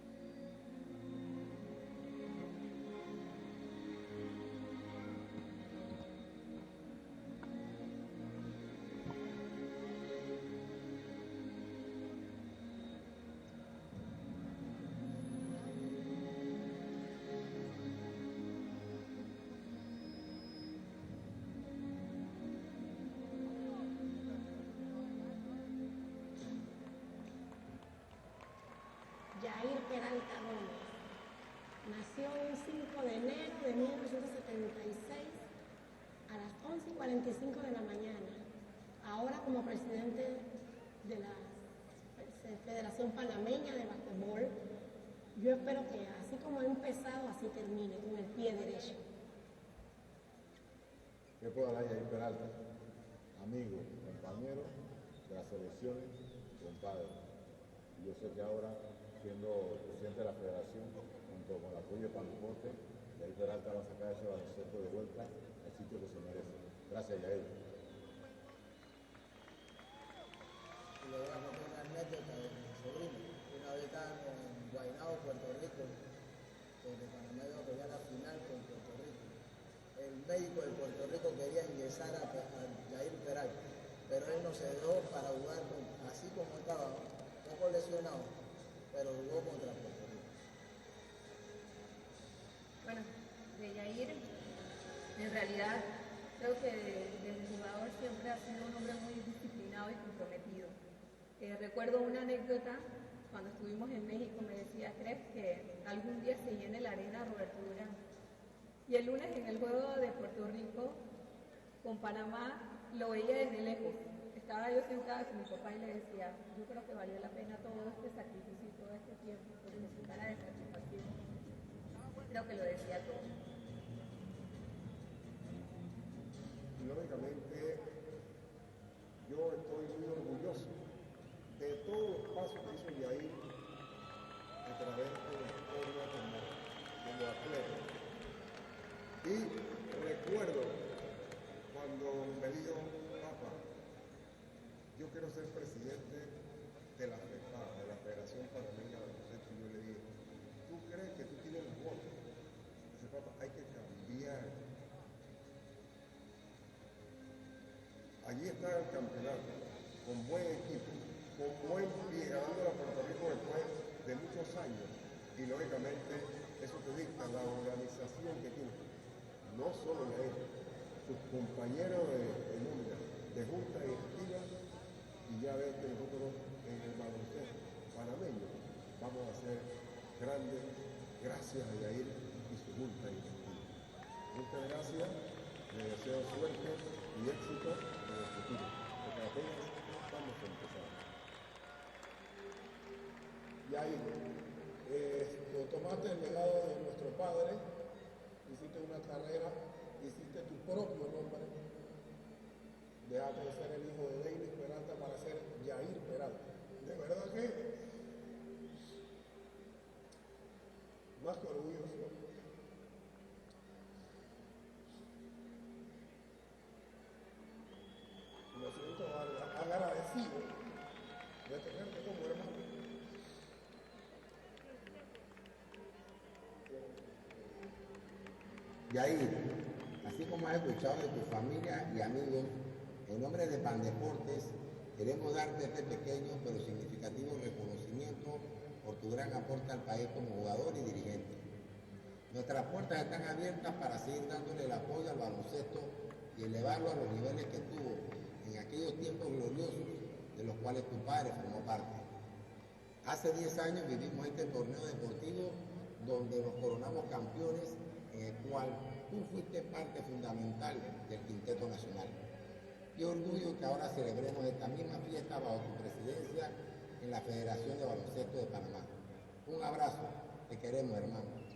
Jair Peralta Gómez. Nació un 5 de enero de 1976 a las 11:45 de la mañana. Ahora como presidente de la Federación Panameña de Basquetbol, yo espero que así como ha empezado, así termine, con el pie derecho. ¿Qué puedo hablar Jair Peralta? Amigo, compañero de las selecciones, compadre. Yo sé que ahora, siendo presidente de la federación, junto con el apoyo de Pandeporte, Jair Peralta va a sacar ese baloncesto de vuelta al sitio que se merece. Gracias, Jair. Y le voy a contar una anécdota de mi sobrino. Una vez estábamos en Guaynabo, Puerto Rico, donde Panamá iba a pelear la final con Puerto Rico. El médico de Puerto Rico quería ingresar a Jair Peralta, pero él no se dejó para jugar así como estaba, un poco lesionado, pero jugó contra Puerto Rico. Bueno, de Jair, en realidad creo que desde jugador siempre ha sido un hombre muy disciplinado y comprometido. Recuerdo una anécdota, cuando estuvimos en México me decía, ¿crees que algún día se llene la arena Roberto Durán? Y el lunes en el juego de Puerto Rico con Panamá lo veía desde lejos, estaba yo sentada con mi papá y le decía, yo creo que valió la pena todo este sacrificio y todo este tiempo, porque su cara de satisfacción, creo que lo decía todo. Lógicamente, yo estoy muy orgulloso de todos los pasos que hizo Yair a través de la historia como atleta. Y recuerdo cuando me dijo, papá, yo quiero ser presidente de la FEPA, de la Federación Panameña de Baloncesto, y yo le dije, ¿tú crees que tú tienes los votos? Dice, papá, hay que cambiar. Allí está el campeonato, con buen equipo, con buen pie, ganando a Puerto Rico después de muchos años. Y lógicamente eso te dicta la organización que tiene, no solo él, sus compañeros de nómina, de junta directiva, y ya ves que nosotros en el baloncesto panameño vamos a ser grandes gracias a Yair y su junta directiva. Muchas gracias, les deseo suerte y éxito en el futuro, porque apenas estamos empezando. Yair, tomaste el legado de nuestro padre, hiciste una carrera, hiciste tu propio nombre, dejaste de ser el hijo de David Peralta para ser Yair Peralta. De verdad que más que orgulloso. Me siento agradecido de tenerte como hermano. Yair, así como has escuchado de tu familia y amigos, en nombre de Pandeportes queremos darte este pequeño pero significativo reconocimiento por tu gran aporte al país como jugador y dirigente. Nuestras puertas están abiertas para seguir dándole el apoyo al baloncesto y elevarlo a los niveles que tuvo en aquellos tiempos gloriosos de los cuales tu padre formó parte. Hace 10 años vivimos este torneo deportivo donde nos coronamos campeones, en el cual tú fuiste parte fundamental del quinteto nacional. Qué orgullo que ahora celebremos esta misma fiesta bajo tu presidencia en la Federación de Baloncesto de Panamá. Un abrazo, te queremos, hermano.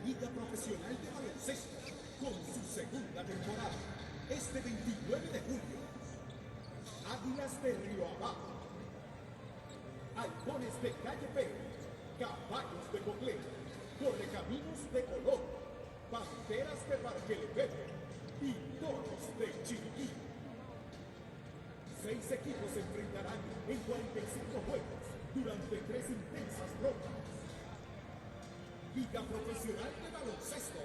Liga Profesional de Baloncesto con su segunda temporada. Este 29 de julio, Águilas de Río Abajo, Halcones de Calle Pérez, Caballos de Coclé, Correcaminos de Colón, Panteras de Parque Lepepe y Toros de Chiriquí. 6 equipos se enfrentarán en 45 juegos durante 3 intensas rondas. Liga Profesional de Baloncesto.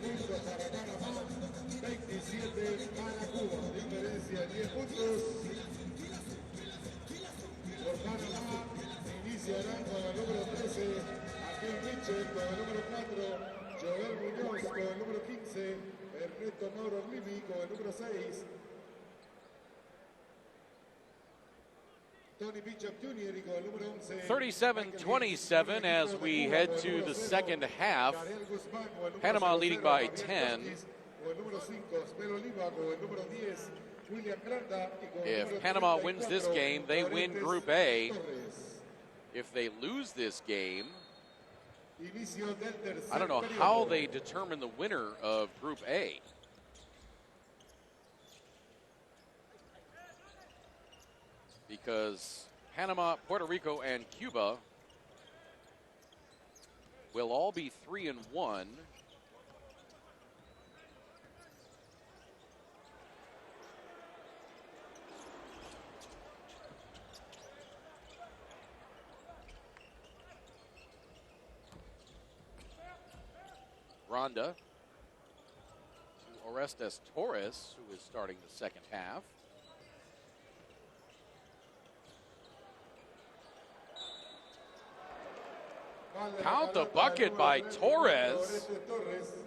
Puntos para Panamá, 27 para Cuba, diferencia 10 puntos. Por Panamá iniciarán con el número 13, Aquel Mitchell, con el número 4, Joel Muñoz, con el número 15, Ernesto Mauro Glimi, con el número 6, Tony Bishop Jr. y con el número 11. 37-27 as we head to the second half. Panama leading by 10. If Panama wins this game, they win Group A. If they lose this game, I don't know how they determine the winner of Group A. Because Panama, Puerto Rico, and Cuba will all be 3-1. Ronda to Orestes Torres, who is starting the second half. Count the bucket by Torres,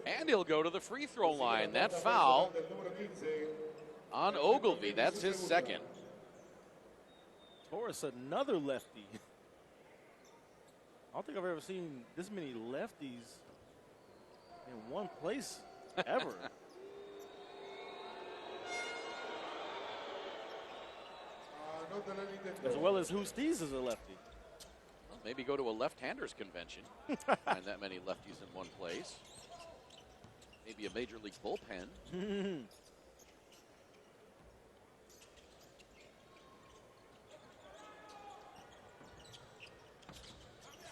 and he'll go to the free throw line. That foul on Ogilvy, that's his second. Torres, another lefty. I don't think I've ever seen this many lefties in one place ever. As well as Hustis is a lefty. Well, maybe go to a left-handers convention. Find that many lefties in one place. Maybe a major league bullpen.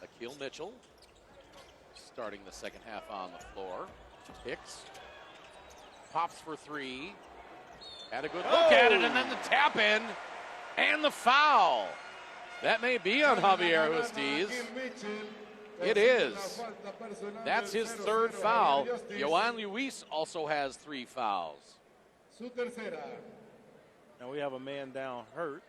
Akil Mitchell starting the second half on the floor. Hicks pops for three. Had a good look at it, and then the tap in and the foul. That may be on Javier Hustis. It is. That's his third foul. Yohan Luis also has 3 fouls. Now we have a man down hurt.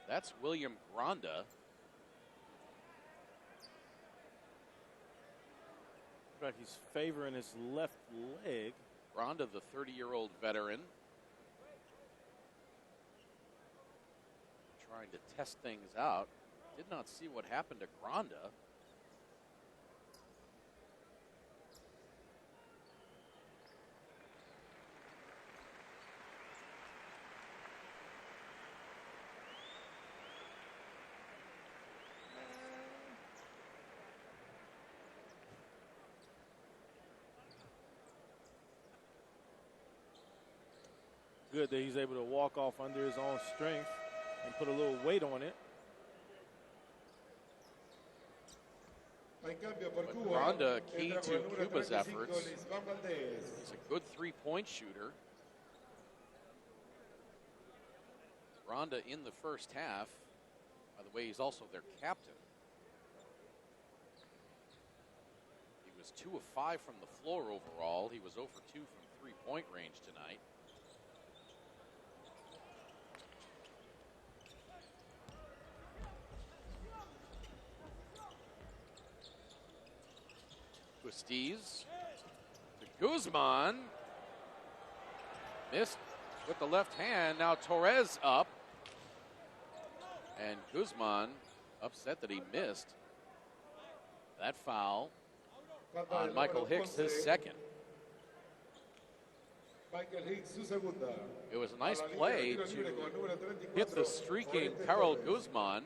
That's William Granda. Looks like he's favoring his left leg. Granda, the 30-year-old veteran. Trying to test things out. Did not see what happened to Granda. Good that he's able to walk off under his own strength and put a little weight on it. But Granda, key to Cuba's efforts. He's a good three-point shooter. Granda in the first half. By the way, he's also their captain. He was 2 of 5 from the floor overall. He was 0 for 2 from three-point range tonight. Hustis to Guzman. Missed with the left hand. Now Torres up. And Guzman upset that he missed. That foul on Michael Hicks, his second. It was a nice play to hit the streaking Karol Guzman.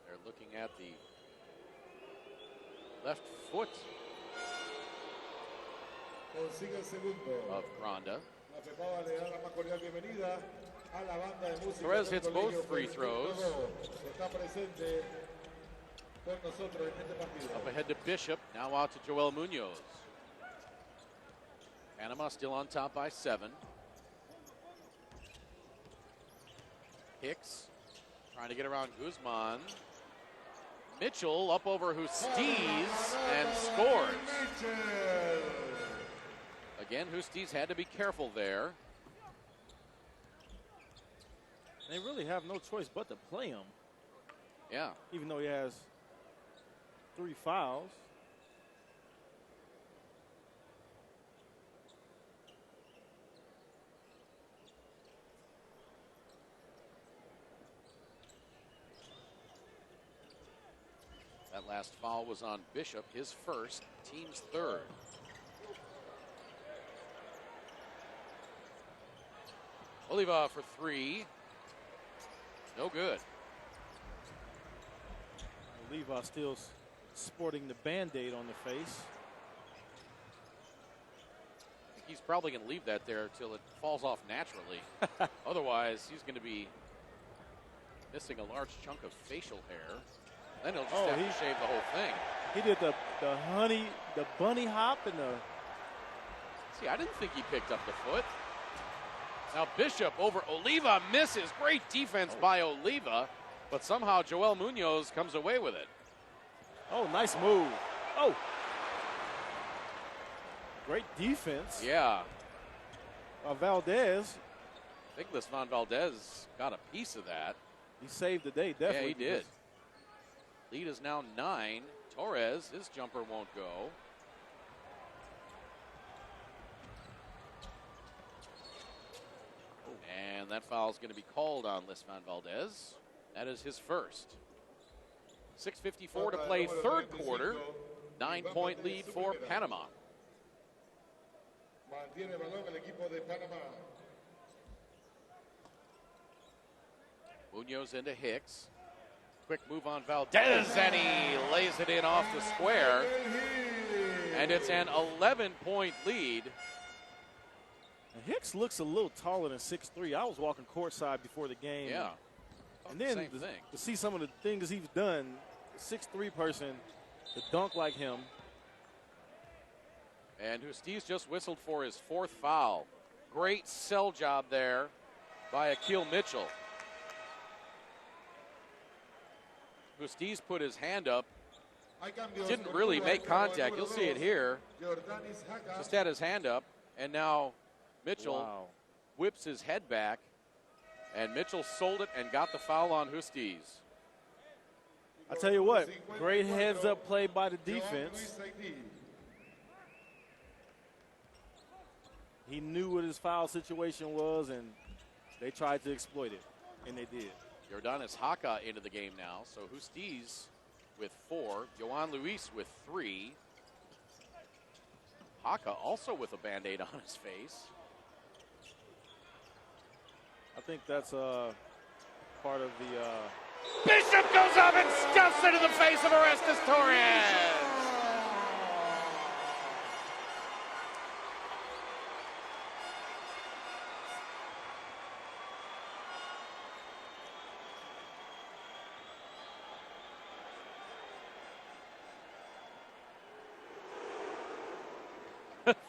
They're looking at the left foot of Granda. Torres hits both free throws. Up ahead to Bishop, now out to Joel Munoz. Panama still on top by 7. Hicks trying to get around Guzman. Mitchell up over Hustis and scores. Again, Hustis had to be careful there. They really have no choice but to play him. Yeah. Even though he has 3 fouls. That last foul was on Bishop, his first, team's third. Oliva for 3. No good. Oliva still sporting the Band-Aid on the face. I think he's probably going to leave that there until it falls off naturally. Otherwise, he's going to be Missing a large chunk of facial hair. Then he'll just Oh, have to shave the whole thing. He did the bunny hop and the. See, I didn't think he picked up the foot. Now Bishop over Oliva misses. Great defense by Oliva, but somehow Joel Munoz comes away with it. Oh, nice move. Oh. Great defense. Yeah. Valdez. Nicholas Van Valdez got a piece of that. He saved the day, definitely. Yeah, he did. Lead is now 9. Torres, his jumper won't go. And that foul is going to be called on Lis Van Valdez. That is his first. 6:54 to play, third quarter. 9-point lead for Panama. Mantiene el balón el equipo de Panamá. Munoz into Hicks. Quick move on Valdez, and he lays it in off the square. And it's an 11-point lead. And Hicks looks a little taller than 6'3". I was walking courtside before the game. Yeah. And then Same thing. to see some of the things he's done, 6'3" person to dunk like him. And Hustiz just whistled for his fourth foul. Great sell job there by Akil Mitchell. Hustiz put his hand up. Didn't really make contact. You'll see it here. Just had his hand up. And now Mitchell whips his head back. And Mitchell sold it and got the foul on Hustiz. I tell you what, great heads-up play by the defense. He knew what his foul situation was, and they tried to exploit it, and they did. Jordanis Haka into the game now. So Hustiz with 4. Yohan Luis with 3. Haka also with a Band-Aid on his face. I think that's part of the... Bishop goes up and stuffs it in the face of Orestes Torres.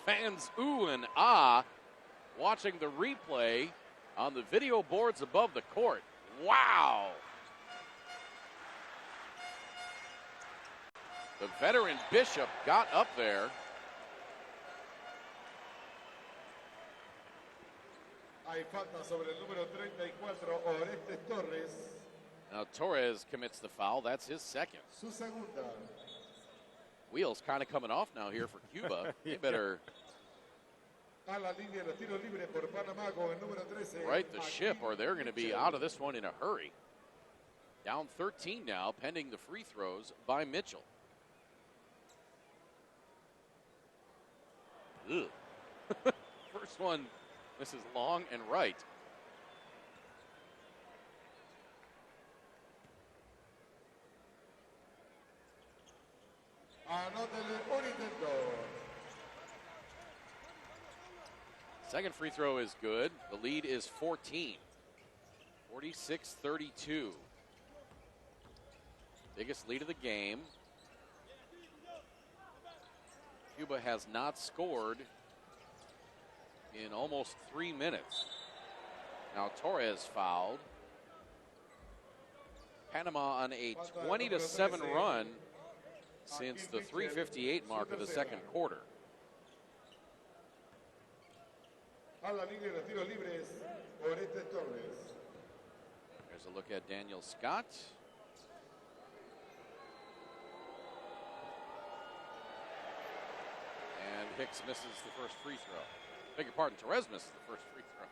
Fans ooh and ah watching the replay on the video boards above the court. Wow. The veteran Bishop got up there. Hay falta sobre el número 34, Orestes Torres. Now Torres commits the foul. That's his second. Su segunda. Wheels kind of coming off now here for Cuba. They better A la línea de tiro libre por Panamá con el número 13. right the ship or they're going to be out of this one in a hurry. Down 13 now, pending the free throws by Mitchell. Ugh. First one, this is long and right. Anótele un intento. Second free throw is good. The lead is 14. 46-32. Biggest lead of the game. Cuba has not scored in almost 3 minutes. Now Torres fouled. Panama on a 20-7 run since the 3:58 mark of the second quarter. A la línea de tiro libres, Orestes Torres. There's a look at Daniel Scott. And Hicks misses the first free throw. Beg your pardon, Torres misses the first free throw.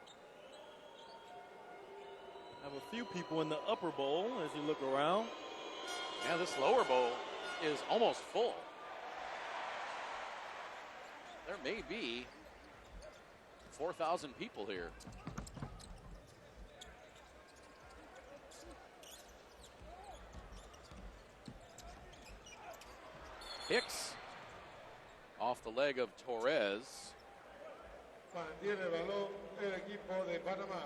Have a few people in the upper bowl as you look around. Yeah, this lower bowl is almost full. There may be 4,000 people here. Hicks off the leg of Torres. Mantiene el balón el equipo de Panamá.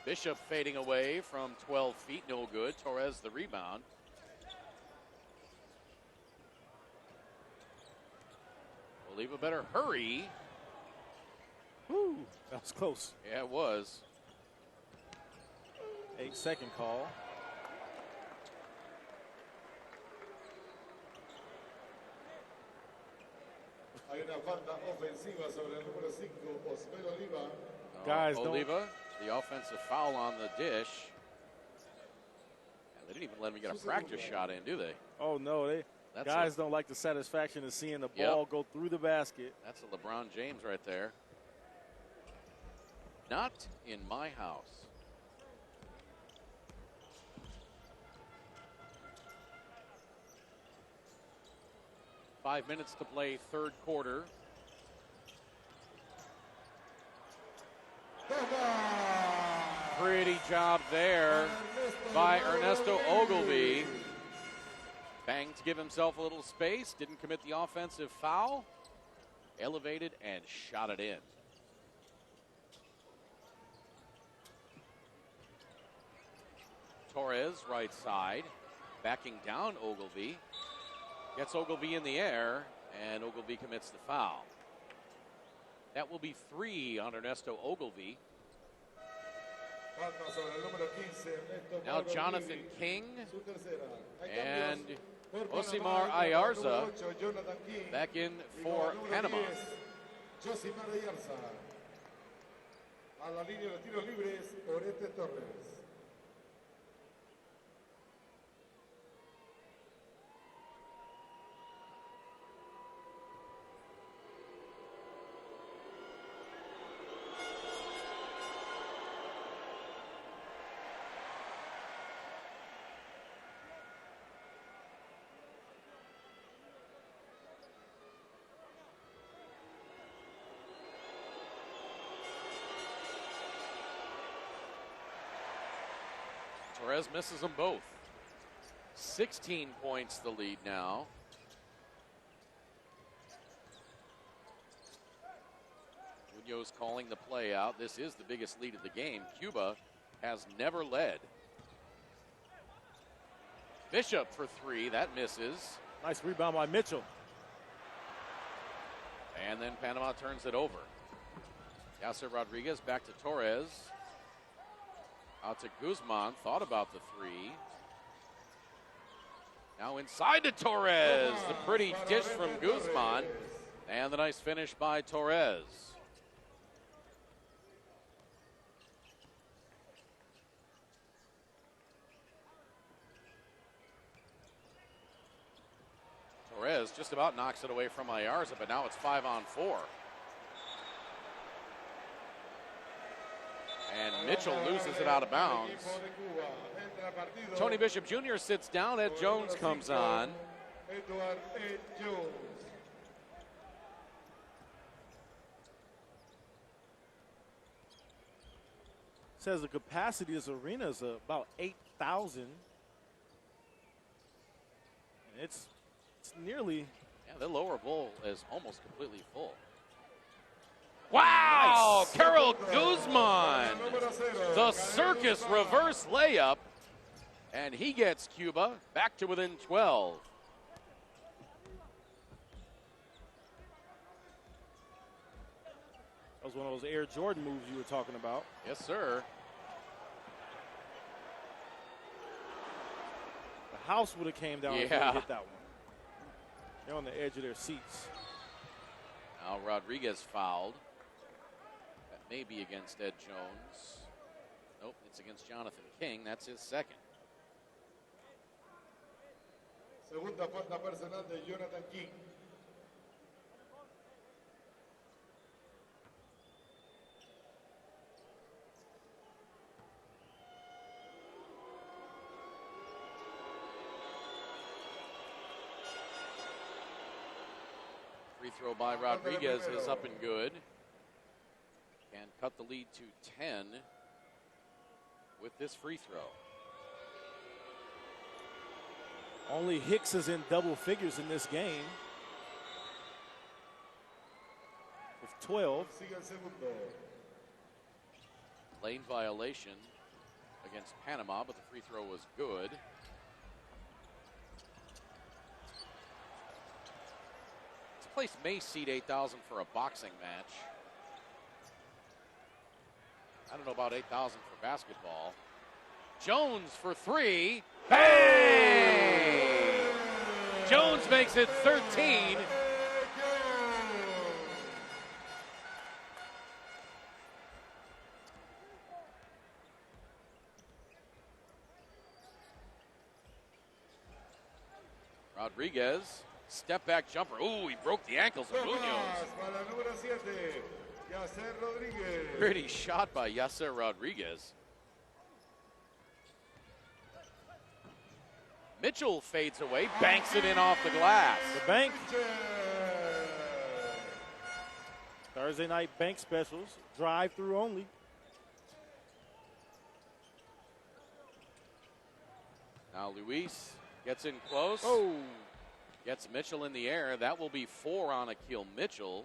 Bishop fading away from 12 feet, no good. Torres the rebound. Oliva better hurry. Woo, that was close. Yeah, it was. 8-second call. Hay una falta ofensiva sobre el número 5, Osvaldo Oliva. Guys, Oliva, the offensive foul on the dish. And they didn't even let him get a practice shot in, do they? Oh, no. Guys don't like the satisfaction of seeing the ball go through the basket. That's a LeBron James right there. Not in my house. Five minutes to play, third quarter. Pretty job there by Ernesto Ogilvy. Banged to give himself a little space, didn't commit the offensive foul. Elevated and shot it in. Torres, right side, backing down Ogilvy. Gets Ogilvy in the air, and Ogilvy commits the foul. That will be 3 on Ernesto Ogilvy. Now Jonathan King and Osimar Ayarza back in for Panama. Josimar Ayarza. A la línea de tiros libres, Oreste Torres. Torres misses them both. 16 points the lead now. Munoz calling the play out. This is the biggest lead of the game. Cuba has never led. Bishop for 3, that misses. Nice rebound by Mitchell. And then Panama turns it over. Yasser Rodriguez back to Torres. Out to Guzman, thought about the 3. Now inside to Torres. The pretty dish from Guzman. And the nice finish by Torres. Torres just about knocks it away from Ayarza, but now it's 5-on-4. And Mitchell loses it out of bounds. Tony Bishop Jr. sits down. Ed Jones comes on. Says the capacity of this arena is about 8,000. And it's nearly. Yeah, the lower bowl is almost completely full. Wow, nice. Carol Guzman, the circus reverse layup, and he gets Cuba back to within 12. That was one of those Air Jordan moves you were talking about. Yes, sir. The house would have came down if they hit that one. They're on the edge of their seats. Now Rodriguez fouled. May be against Ed Jones. Nope, it's against Jonathan King. That's his second. Segunda falta personal de Jonathan King. Free throw by Rodriguez is up and good. And cut the lead to 10 with this free throw. Only Hicks is in double figures in this game. With 12. Lane violation against Panama, but the free throw was good. This place may seat 8,000 for a boxing match. I don't know about 8,000 for basketball. Jones for three. Bang! Jones makes it 13. Rodriguez, step back jumper. Ooh, he broke the ankles of Munoz. Para el número 7, Yasser Rodríguez. Pretty shot by Yasser Rodriguez. Mitchell fades away, banks it in off the glass. The bank. Thursday night bank specials, drive-through only. Now Luis gets in close. Oh. Gets Mitchell in the air. That will be 4 on Akil Mitchell.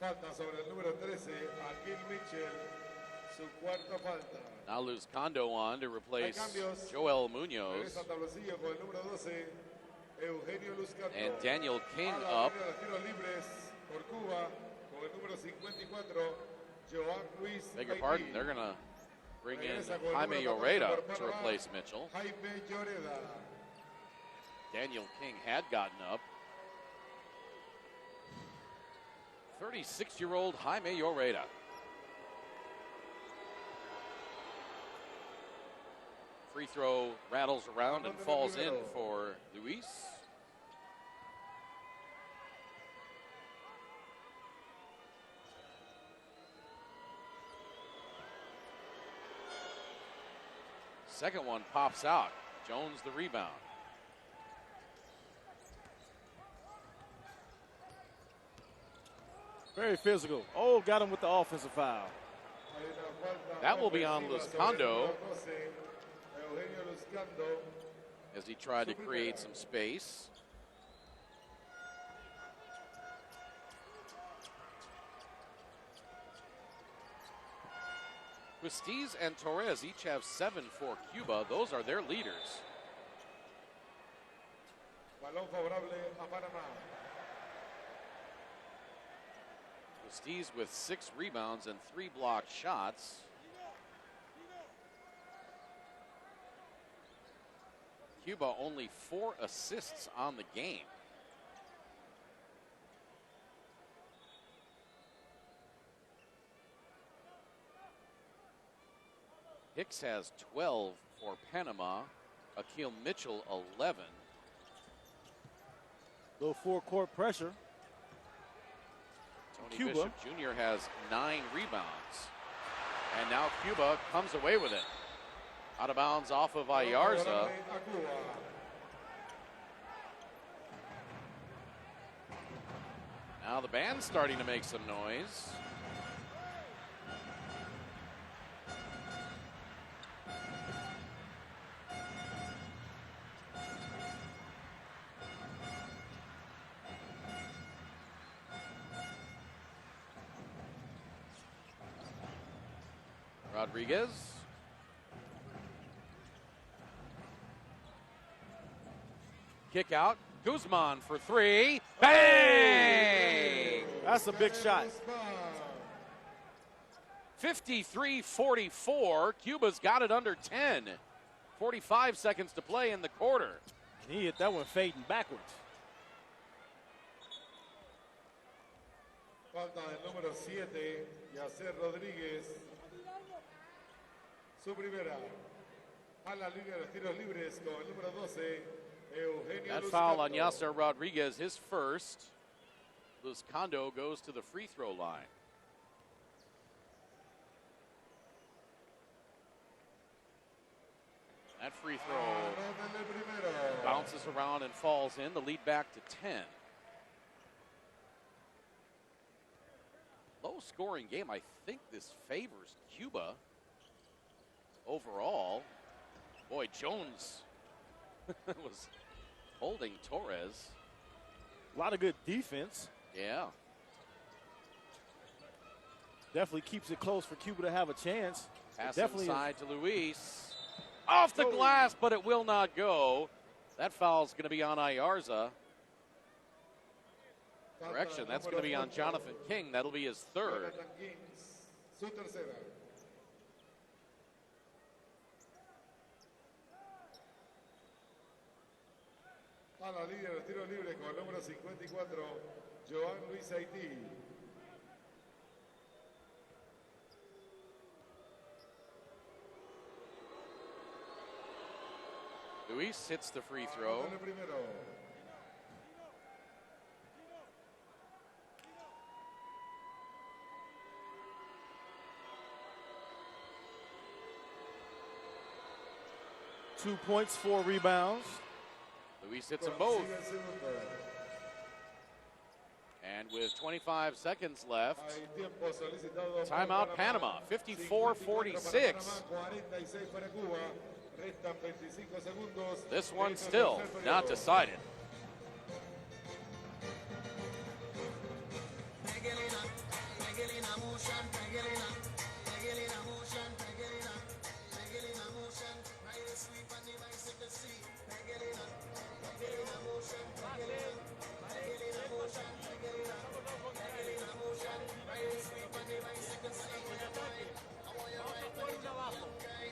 Falta sobre el número 13, Akil Mitchell, su cuarta falta. Now Luz Kondo on to replace Hay cambios. Joel Munoz. Regresa Tablocillo con el número 12, Eugenio Luzcano. And Daniel King A la up. línea de tiros libres por Cuba con el número 54, Joan Luis. Beg your Haití. pardon, they're going to bring in Regresa con el Jaime número 14 Lloreda por to Panamá, replace Mitchell. Jaime Lloreda. Daniel King had gotten up. 36-year-old Jaime Lloreda. Free throw rattles around and falls in for Luis. Second one pops out. Jones the rebound. Very physical. Oh, got him with the offensive foul. That will be on Luz Kondo Eugenio Luzcano. as he tried to create some space. Huestiz and Torres each have 7 for Cuba. Those are their leaders. Balón favorable a Panamá. Huestiz with 6 rebounds and 3 blocked shots. Cuba only 4 assists on the game. Hicks has 12 for Panama. Akil Mitchell 11. Little four-court pressure. Tony Cuba. Bishop Jr. has 9 rebounds. And now Cuba comes away with it. Out of bounds off of Ayarza. Now the band's starting to make some noise. Rodriguez. Kick out. Guzman for 3. Bang! That's a big shot. 53-44. Cuba's got it under 10. 45 seconds to play in the quarter. He hit that one fading backwards. Falta del número 7, Yasser Rodríguez. Su primera. A la línea de los tiros libres con el número 12, Eugenio That Luzcano. foul on Yasser Rodriguez, his first. Luz Kondo goes to the free throw line. That free throw bounces around and falls in. The lead back to 10. Low scoring game. I think this favors Cuba overall. Boy, Jones was holding Torres. A lot of good defense. Yeah. Definitely keeps it close for Cuba to have a chance. Pass Definitely inside to Luis. Off the glass, but it will not go. That foul's going to be on Ayarza. Correction, that's going to be on Jonathan King. That'll be his third. Jonathan Kings, su tercera. A la línea de tiro libre con el número 54, Joan Luis Haití. Luis hits the free throw. Anota el primero. Two points, 4 rebounds. Luis hits them both. Consigue el segundo. And with 25 seconds left, Hay tiempo solicitado por timeout Panama, 54-46. 46 para Cuba. Restan 25 segundos. This one Esto es still el tercer not periodo. decided.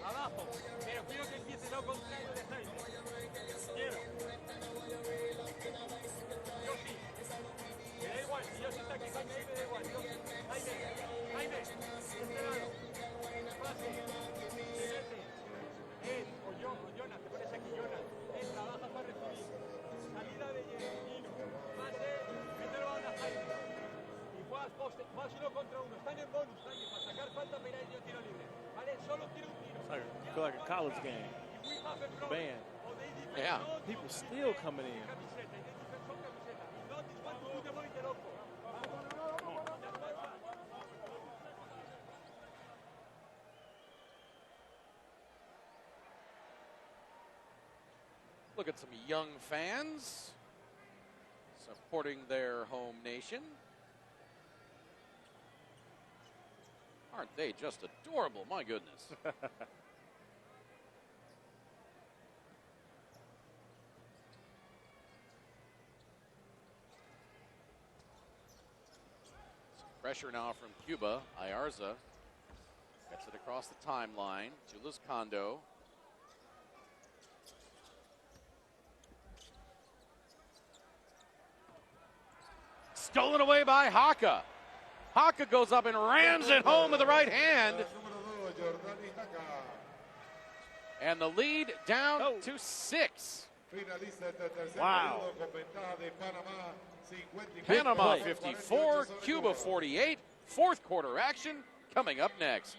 Abajo, pero quiero que empiece lo contrario de Jaime. Quiero. Yo sí. Me da igual, si yo sí está aquí, Jaime, ahí me da igual. Jaime, este lado. Pase. Siguiente. O Jonas, te pones aquí, Jonas. Trabaja para recibir. Salida de Nino. Pase, mételo a Jaime. Y juegas poste, juegas 1 contra 1. Están en bonus, Jaime, para sacar falta, pero yo tiro libre. Vale, solo quiero un tiro. I feel like a college game. Man, Yeah. people still coming in. Look at some young fans supporting their home nation. Aren't they just adorable? My goodness. Some pressure now from Cuba. Ayarza gets it across the timeline. Julius Kondo. Stolen away by Haka. Haka goes up and rams it home with the right hand. Número 2, Jordani Haka. And the lead down to 6. Finaliza este tercer Wow. periodo con ventaja de Panamá. 54, Panama play. 54, Cuba 48. Fourth quarter action coming up next.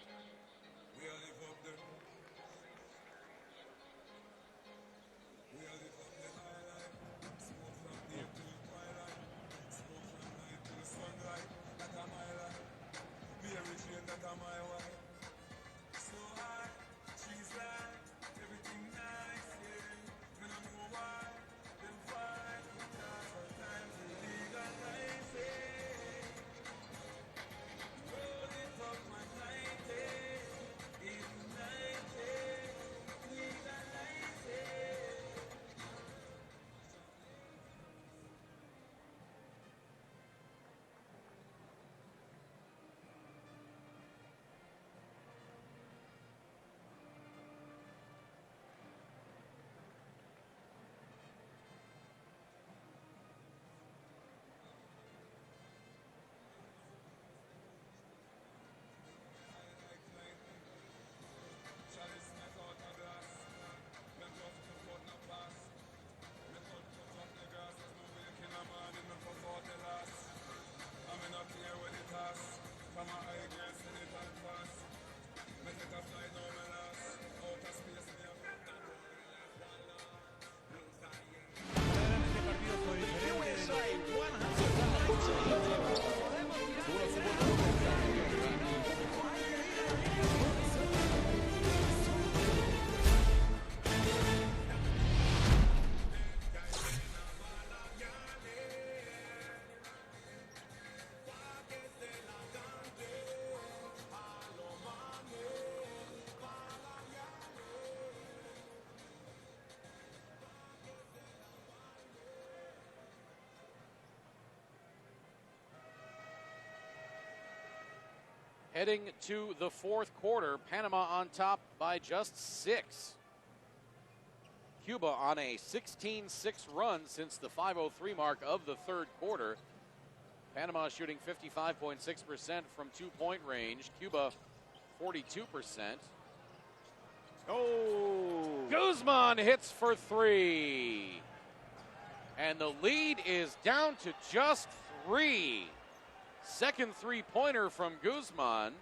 Heading to the fourth quarter, Panama on top by just 6. Cuba on a 16-6 run since the 5:03 mark of the third quarter. Panama shooting 55.6% from two-point range. Cuba 42%. Oh! Guzman hits for 3. And the lead is down to just 3. Second three-pointer from Guzman.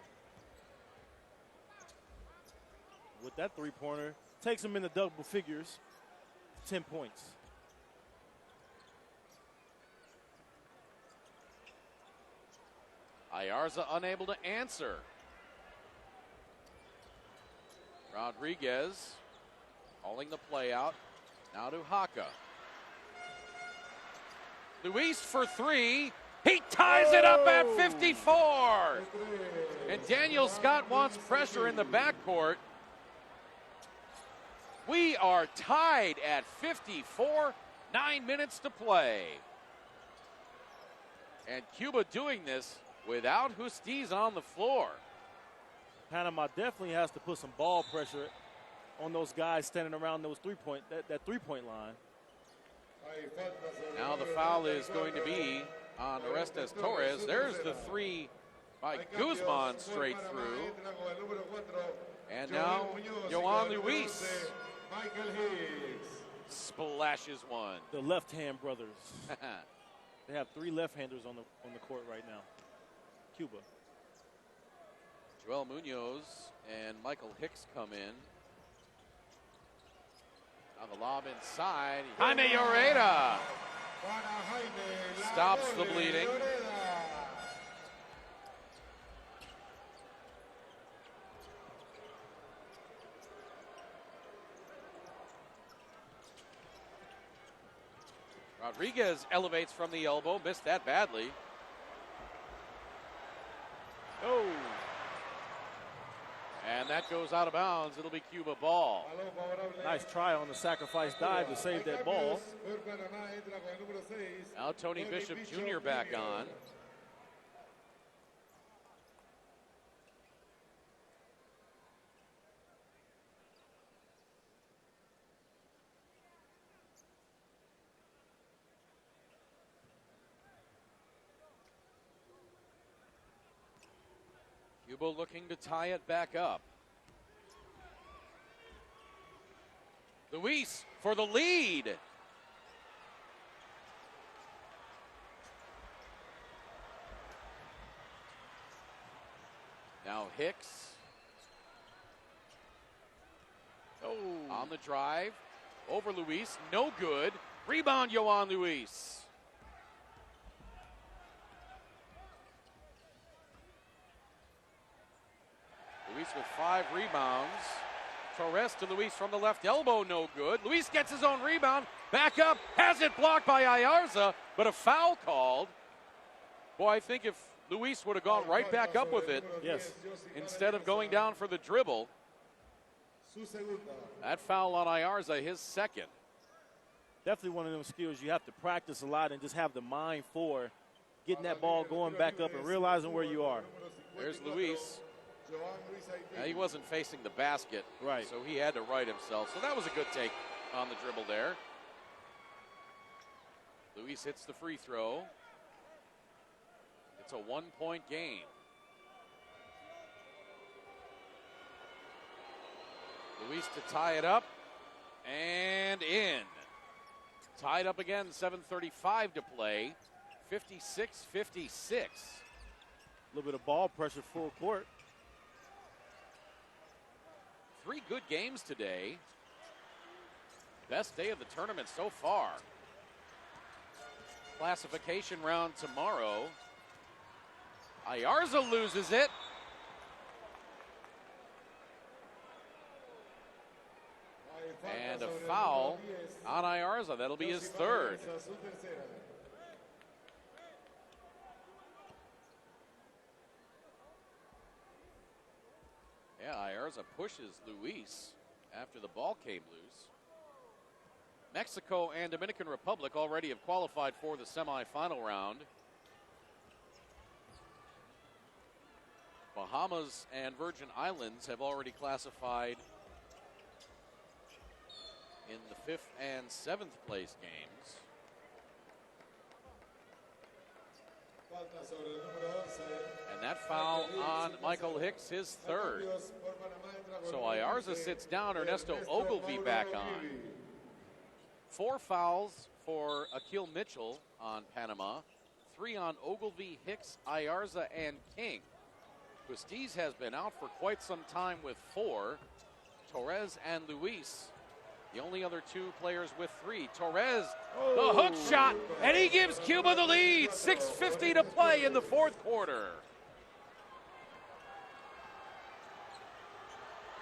With that three-pointer, takes him in the double figures, 10 points. Ayarza unable to answer. Rodriguez calling the play out. Now to Haka. Luis for 3. He ties it up at 54. And Daniel Scott wants pressure in the backcourt. We are tied at 54, 9 minutes to play. And Cuba doing this without Justiz on the floor. Panama definitely has to put some ball pressure on those guys standing around those that three-point line. Now the foul is going to be on Orestes Torres. There's the 3 by Guzman straight through. And now Yohan Luis splashes one. The left-hand brothers. They have 3 left-handers on the court right now. Cuba. Joel Munoz and Michael Hicks come in. Now the lob inside. Jaime Lloreda stops the bleeding. Rodriguez elevates from the elbow, missed that badly. Oh. And that goes out of bounds. It'll be Cuba ball. Nice try on the sacrifice dive to save that ball. Now Tony Bishop Jr. back on. Cuba looking to tie it back up. Luis for the lead. Now Hicks. Oh. On the drive. Over Luis. No good. Rebound, Yohan Luis. Luis with 5 rebounds. Torres to Luis from the left elbow, no good. Luis gets his own rebound, back up, has it blocked by Ayarza, but a foul called. Boy, I think if Luis would have gone right back up with it, yes, instead of going down for the dribble, that foul on Ayarza, his second. Definitely one of them skills you have to practice a lot and just have the mind for getting that ball going back up and realizing where you are. There's Luis. Now, he wasn't facing the basket, right? So he had to right himself. So that was a good take on the dribble there. Luis hits the free throw. It's a 1-point game. Luis to tie it up and in. Tied up again, 7:35 to play. 56-56. A little bit of ball pressure full court. 3 good games today. Best day of the tournament so far. Classification round tomorrow. Ayarza loses it. And a foul on Ayarza. That'll be his third. Yeah, Ayarza pushes Luis after the ball came loose. Mexico and Dominican Republic already have qualified for the semifinal round. Bahamas and Virgin Islands have already classified in the 5th and 7th place games. And that foul on Michael Hicks, his third. So Ayarza sits down, Ernesto Ogilvy back on. 4 fouls for Akil Mitchell on Panama. 3 on Ogilvy, Hicks, Ayarza, and King. Justiz has been out for quite some time with 4. Torres and Luis, the only other 2 players with 3. Torres, the hook shot, and he gives Cuba the lead. 6:50 to play in the 4th quarter.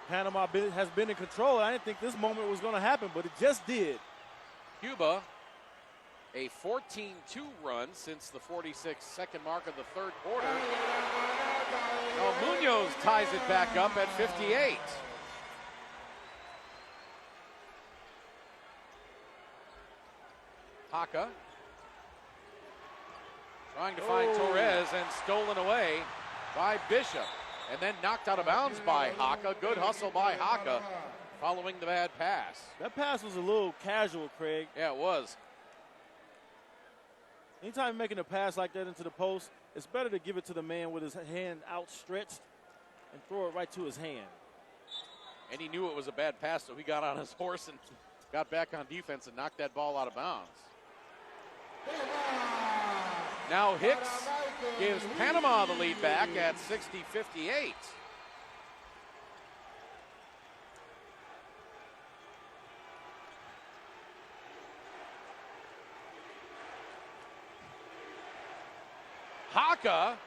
Panama has been in control. I didn't think this moment was going to happen, but it just did. Cuba, a 14-2 run since the 46-second mark of the 3rd quarter. Now Munoz ties it back up at 58. Haka trying to find Torres and stolen away by Bishop. And then knocked out of bounds by Haka. Good hustle by Haka following the bad pass. That pass was a little casual, Craig. Yeah, it was. Anytime you're making a pass like that into the post, it's better to give it to the man with his hand outstretched and throw it right to his hand. And he knew it was a bad pass, so he got on his horse and got back on defense and knocked that ball out of bounds. Now Hicks gives Panama the lead back at 60-58. Haka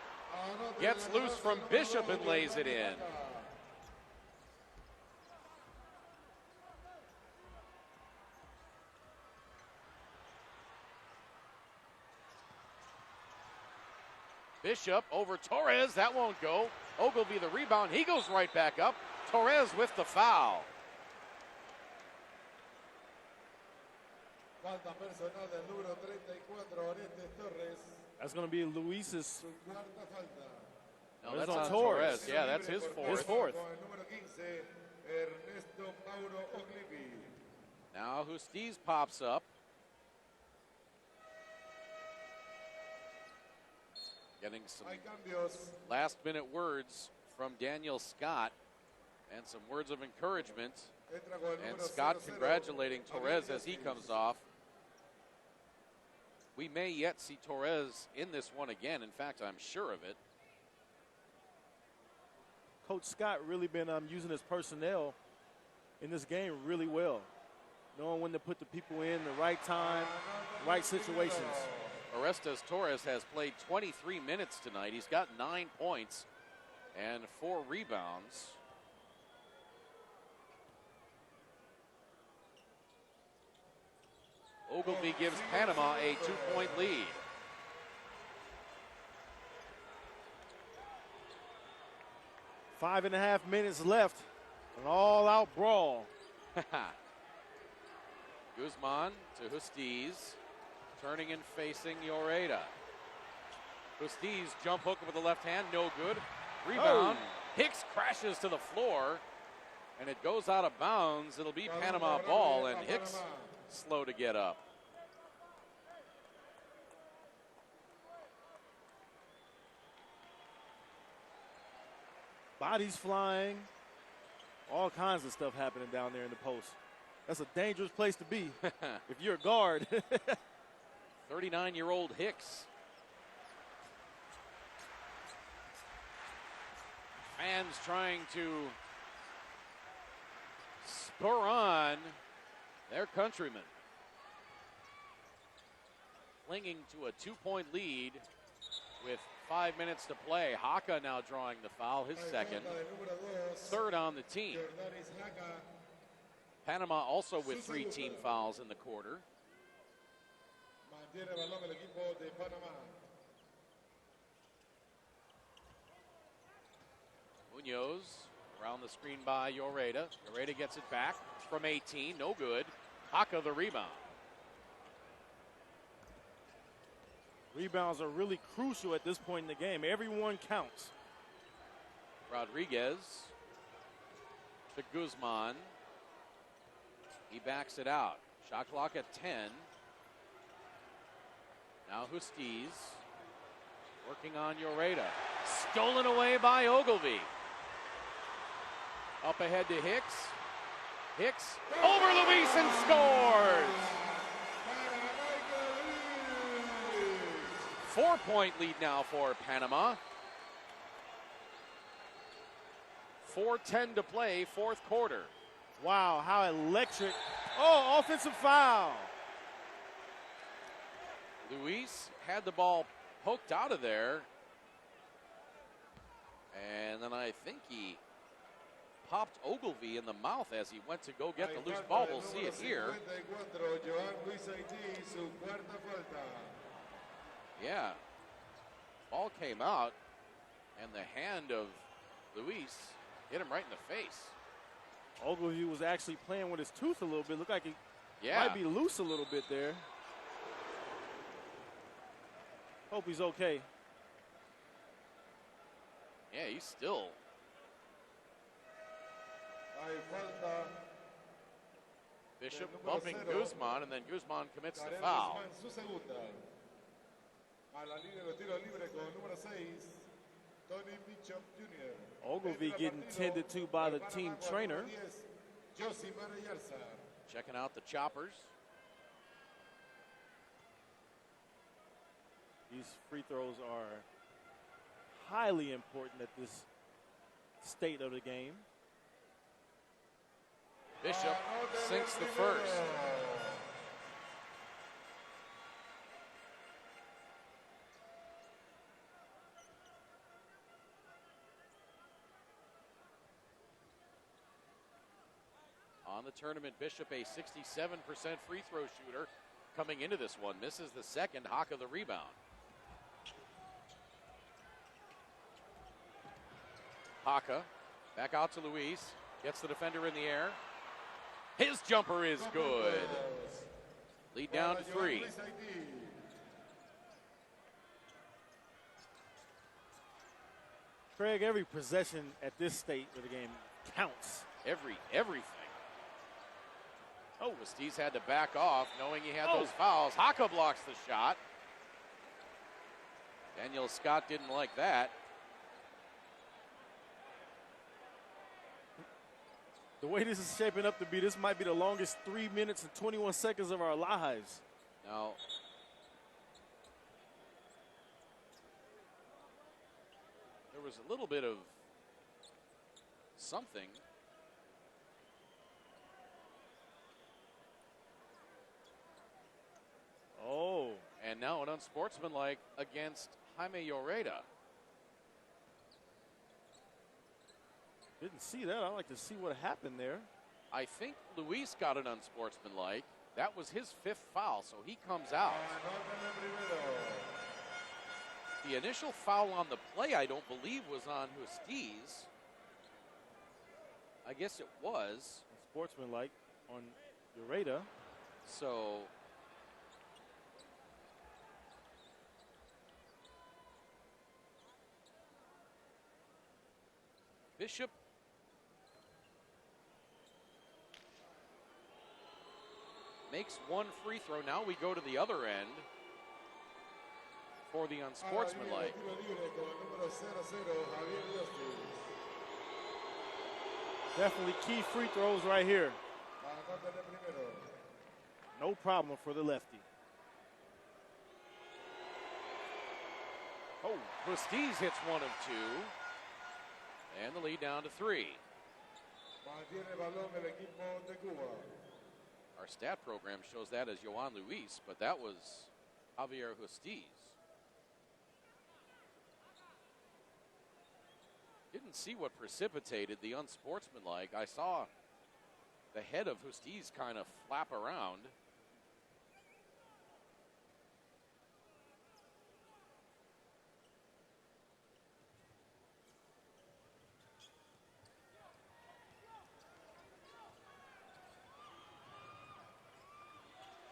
gets loose from Bishop and lays it in. Bishop over Torres, that won't go. Ogilvy the rebound, he goes right back up. Torres with the foul. Falta personal del número 34, Orestes Torres. That's going to be Luis's. Su cuarta falta. No, that's on Torres. Yeah, that's his 4th. His 4th. Con el número 15, Ernesto Mauro Ogilvy. Now Justiz pops up. Getting some Hay cambios. last-minute words from Daniel Scott and some words of encouragement. Entra con el And número Scott 00, congratulating Torres Javier as he Justiz. comes off. We may yet see Torres in this one again. In fact, I'm sure of it. Coach Scott really been using his personnel in this game really well, knowing when to put the people in the right time, right situations. Orestes Torres has played 23 minutes tonight. He's got 9 points and 4 rebounds. Ogilvy gives Panama a 2-point lead. Five and a half minutes left. An all-out brawl. Guzman to Justiz, turning and facing Lloreda. Justiz jump hook with the left hand, no good. Rebound. Hicks crashes to the floor, and it goes out of bounds. It'll be Panama ball, and Hicks slow to get up. Bodies flying. All kinds of stuff happening down there in the post. That's a dangerous place to be if you're a guard. 39-year-old Hicks. Fans trying to spur on their countrymen. Clinging to a 2-point lead with 5 minutes to play. Haka now drawing the foul, his second. Third on the team. Panama also with 3 team fouls in the quarter. Mantiene el balón el equipo de Panamá. Munoz around the screen by Lloreda. Lloreda gets it back from 18, no good. Haka the rebound. Rebounds are really crucial at this point in the game. Everyone counts. Rodriguez to Guzman. He backs it out. Shot clock at 10. Now Justiz working on Lloreda. Stolen away by Ogilvy. Up ahead to Hicks. Hicks over Luis and scores. 4-point lead now for Panama. 4:10 to play, fourth quarter. Wow, how electric. Oh, offensive foul. Luis had the ball poked out of there. And then I think he popped Ogilvy in the mouth as he went to go get the loose ball. We'll see it here. Yeah. Ball came out, and the hand of Luis hit him right in the face. Ogilvy was actually playing with his tooth a little bit. Looked like he might be loose a little bit there. Hope he's okay. Yeah, he's still. Bishop bumping Guzman, and then Guzman commits the foul. Ogilvy getting tended to by the team trainer. Checking out the choppers. These free throws are highly important at this state of the game. Bishop sinks the first. On the tournament, Bishop, a 67% free throw shooter coming into this one. Misses the second. Haka the rebound. Haka back out to Luis. Gets the defender in the air. His jumper is good. Lead down to 3. Craig, every possession at this state of the game counts. Everything. Oh, Justiz had to back off knowing he had those fouls. Haka blocks the shot. Daniel Scott didn't like that. The way this is shaping up to be, this might be the longest 3 minutes and 21 seconds of our lives. Now, there was a little bit of something. Oh. And now an unsportsmanlike against Jaime Lloreda. Didn't see that. I'd like to see what happened there. I think Luis got an unsportsmanlike. That was his 5th foul, so he comes out. The initial foul on the play, I don't believe, was on Justiz. I guess it was. Sportsmanlike on Lloreda. So Bishop makes one free throw. Now we go to the other end for the unsportsmanlike. Definitely key free throws right here. No problem for the lefty. Oh, Justiz hits one of 2. And the lead down to 3. Our stat program shows that as Yohan Luis, but that was Javier Justiz. Didn't see what precipitated the unsportsmanlike. I saw the head of Justiz kind of flap around.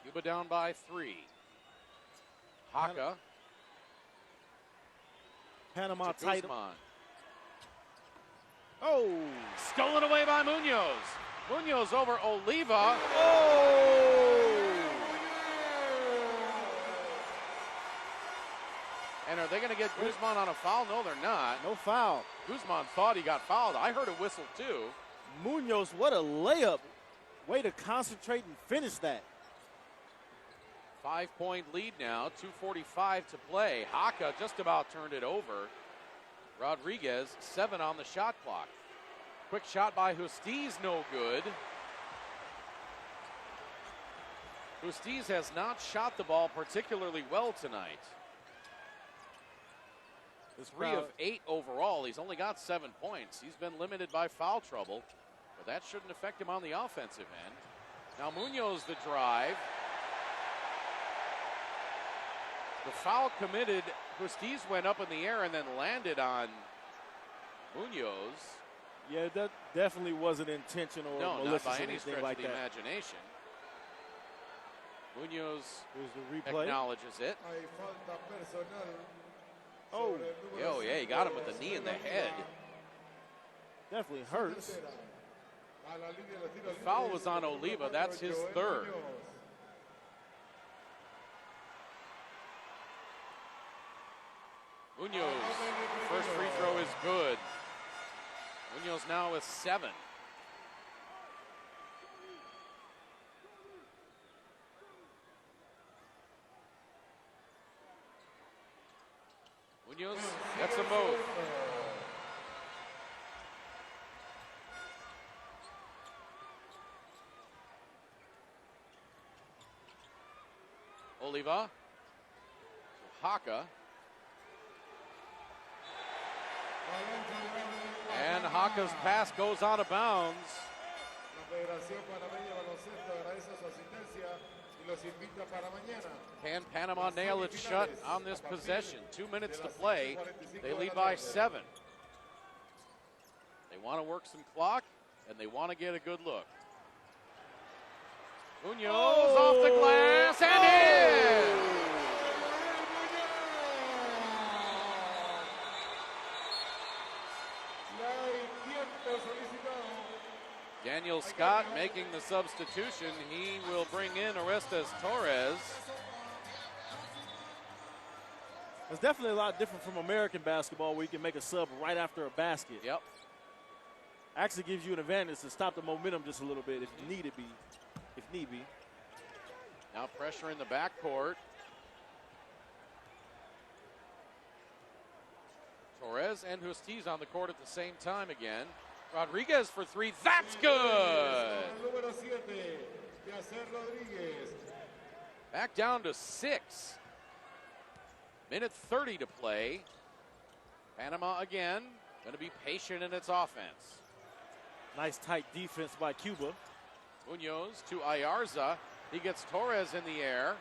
Cuba down by 3. Haka. Panama to tight. Guzman. Oh. Stolen away by Munoz. Munoz over Oliva. Oh. And are they going to get Guzman on a foul? No, they're not. No foul. Guzman thought he got fouled. I heard a whistle too. Munoz, what a layup. Way to concentrate and finish that. 5-point lead now, 2:45 to play. Haka just about turned it over. Rodriguez, 7 on the shot clock. Quick shot by Justiz, no good. Justiz has not shot the ball particularly well tonight. 3 of 8 overall. He's only got 7 points. He's been limited by foul trouble, but that shouldn't affect him on the offensive end. Now Munoz the drive. The foul committed. Justiz went up in the air and then landed on Munoz. Yeah, that definitely wasn't intentional or No, not malicious by or any anything stretch like of the that. imagination. Munoz Here's the replay. acknowledges it. Hay falta personal. Oh, sobre el número Oh, yeah, he got him with the 5, knee in the Oliva. head. definitely hurts. A la línea de tiros The foul libres, was on número Oliva. 4, That's his Joel third. Munoz. Munoz, first free throw is good. Munoz now with 7. Munoz gets a move. Oliva. Haka. And Haka's pass goes out of bounds. La Federación Panameña de Baloncesto agradece su asistencia y los invita para mañana. Can Panama nail it shut on this possession? 2 minutes to play. They lead by 7. They want to work some clock, and they want to get a good look. Munoz off the glass and in! Y hay tiempo solicitado. Daniel Scott making the substitution. He will bring in Orestes Torres. It's definitely a lot different from American basketball where you can make a sub right after a basket. Yep. Actually gives you an advantage to stop the momentum just a little bit if need be. Now pressure in the backcourt. Torres and Justiz on the court at the same time again. Rodriguez for 3. That's good. Número 7, Yacer Rodríguez. Back down to 6. Minute 30 to play. Panama again, going to be patient in its offense. Nice tight defense by Cuba. Munoz to Ayarza. He gets Torres in the air.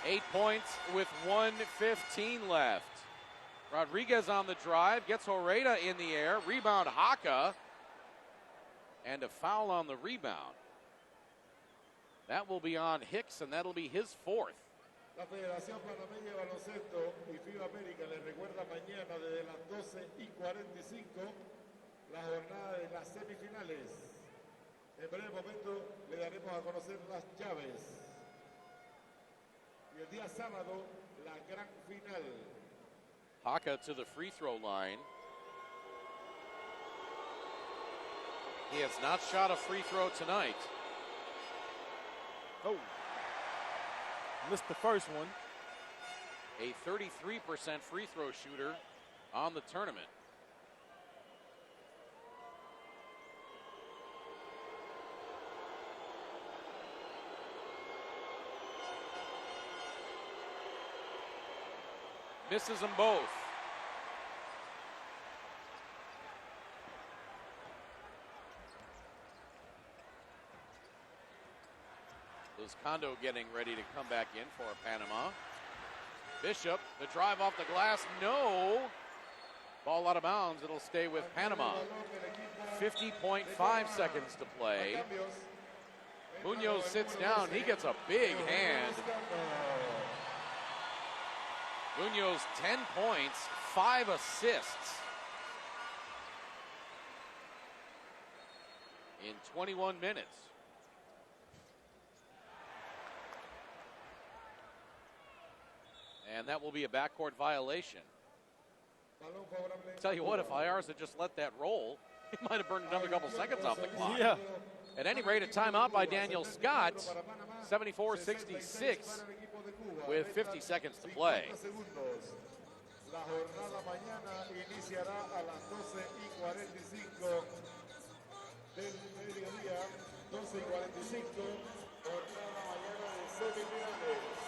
8 points with 1:15 left. Rodriguez on the drive, gets Horeta in the air. Rebound Haka. And a foul on the rebound. That will be on Hicks, and that'll be his 4th. La Federación Panameña de Baloncesto y Fiba América les recuerda mañana desde las 12:45 la jornada de las semifinales. En breve momento le daremos a conocer las llaves. Y el día sábado, la gran final. Haka to the free throw line. He has not shot a free throw tonight. Oh. Missed the first one. A 33% free throw shooter on the tournament. Misses them both. Luzcondo getting ready to come back in for Panama. Bishop, the drive off the glass, no. Ball out of bounds, it'll stay with Panama. 50.5 seconds to play. Munoz sits down, he gets a big hand. Munoz, 10 points, 5 assists in 21 minutes. And that will be a backcourt violation. Tell you what, if Ayarza had just let that roll, he might have burned another couple seconds off the clock. Yeah. At any rate, a timeout by Daniel Scott, 74-66, with 50 seconds to play. La jornada mañana iniciará a las 12:45 del mediodía, 12:45, jornada mañana de semifinales.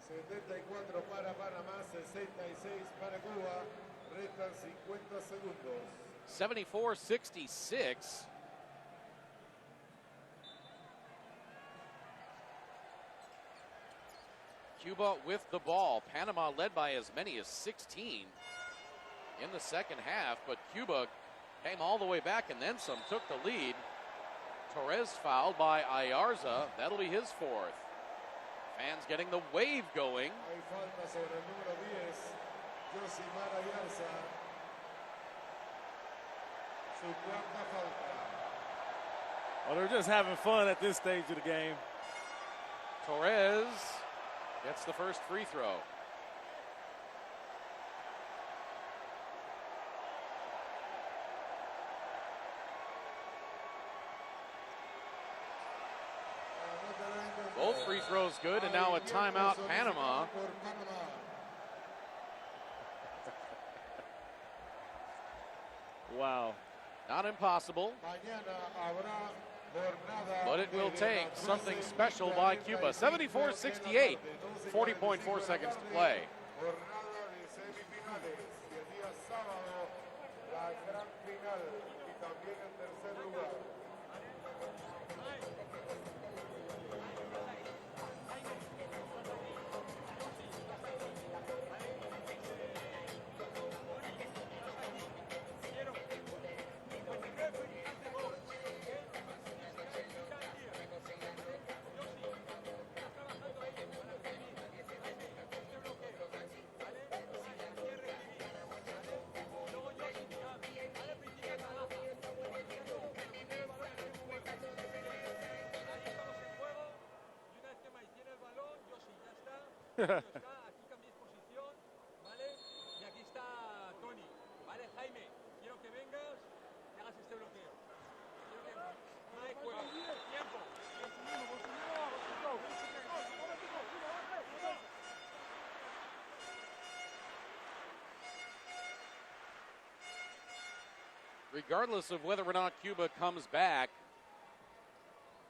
...74 para Panamá, 66 para Cuba, restan 50 segundos. 74-66. Cuba with the ball. Panama led by as many as 16 in the second half, but Cuba came all the way back and then some, took the lead. Torres fouled by Ayarza. That'll be his fourth. Fans getting the wave going. Hay falta sobre el número 10, Yosimar Ayarza. Su cuarta falta. Oh, they're just having fun at this stage of the game. Torres gets the first free throw. Both free throws good, and now a timeout, Panama. Wow. Not impossible, but it will take something special by Cuba. 74-68, 40.4 seconds to play. Está, aquí cambiéis posición, ¿vale? Y aquí está Tony, ¿vale? Jaime, quiero que vengas y hagas este bloqueo. Quiero que no hay juego. Tiempo. Regardless of whether or not Cuba comes back,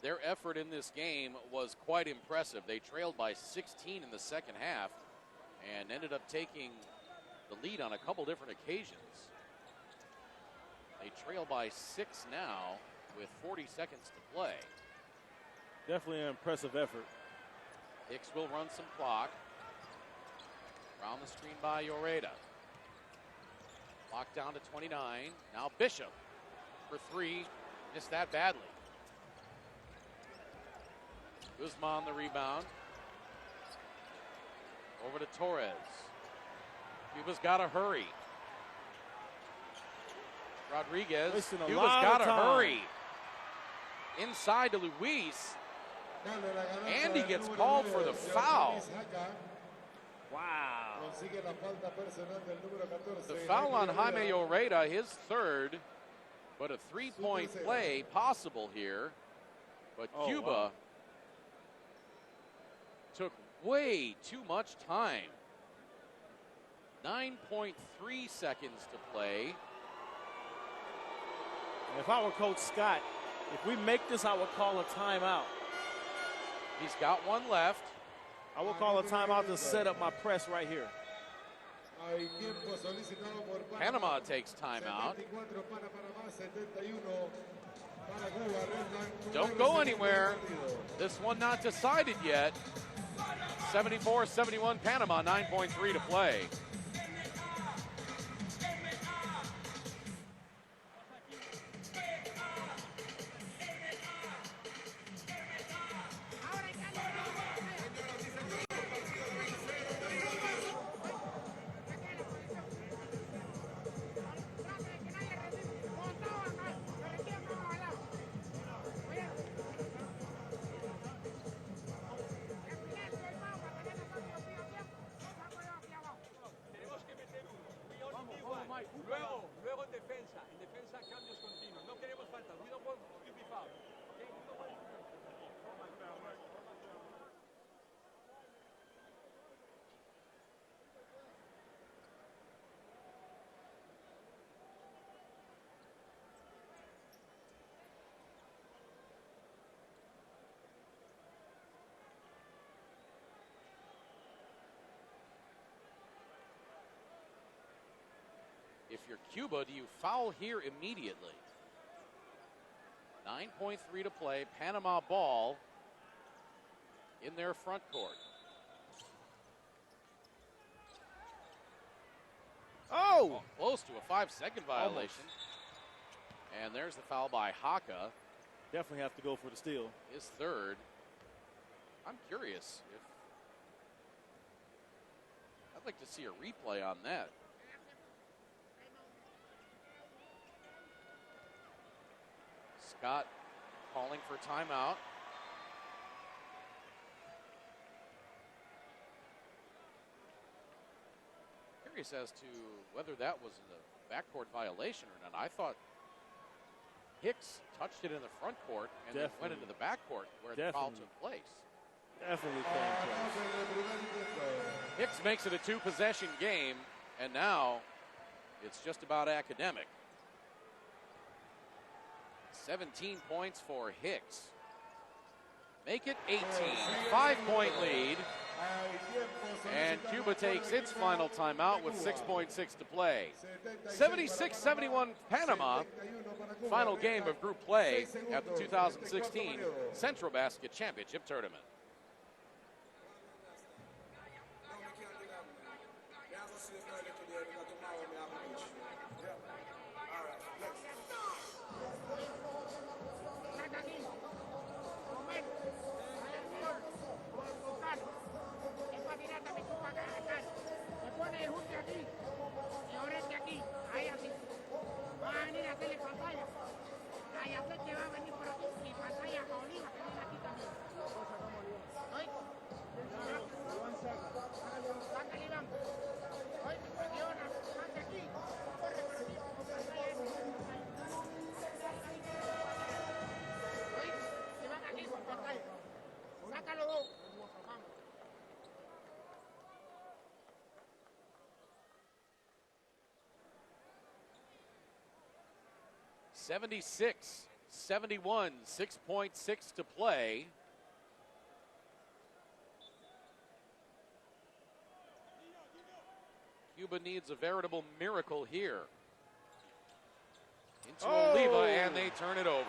their effort in this game was quite impressive. They trailed by 16 in the second half and ended up taking the lead on a couple different occasions. They trail by 6 now with 40 seconds to play. Definitely an impressive effort. Hicks will run some clock. Around the screen by Lloreda. Clock down to 29. Now Bishop for 3. Missed that badly. Guzman the rebound. Over to Torres. Cuba's got to hurry. Rodriguez. Cuba's got to hurry. Inside to Luis. And he gets called for the foul. Wow. The foul on Jaime Lloreda, his third. But a three-point play possible here. But Cuba took way too much time. 9.3 seconds to play. If I were Coach Scott, if we make this, I would call a timeout. He's got one left. I will call a timeout to set up my press right here. Panama takes timeout. Don't go anywhere. This one not decided yet. 74-71 Panama, 9.3 to play. Luego en defensa cambios continuos. No queremos faltas. We don't want to be fouled. Okay? We don't want to be fouled. If you're Cuba, do you foul here immediately? 9.3 to play. Panama ball in their front court. Oh! Close to a 5-second violation. And there's the foul by Haka. Definitely have to go for the steal. His third. I'm curious if I'd like to see a replay on that. Scott calling for timeout. Curious as to whether that was a backcourt violation or not. I thought Hicks touched it in the front court and then went into the backcourt where the foul took place. Definitely came close. Hicks makes it a two-possession game, and now it's just about academic. 17 points for Hicks. Make it 18. 5-point lead. And Cuba takes its final timeout with 6.6 to play. 76-71 Panama. Final game of group play at the 2016 Centrobasket Championship Tournament. Sácalo. 76-71, 6.6 to play. Cuba needs a veritable miracle here. Into Oliva, and they turn it over.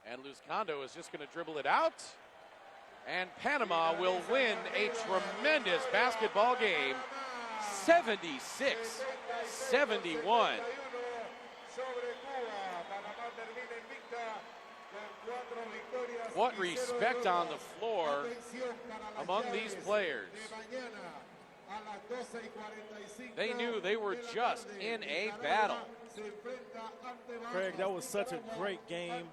And Luzcando is just going to dribble it out. And Panama will win a tremendous basketball game, 76-71. What respect on the floor among these players. They knew they were just in a battle. Craig, that was such a great game.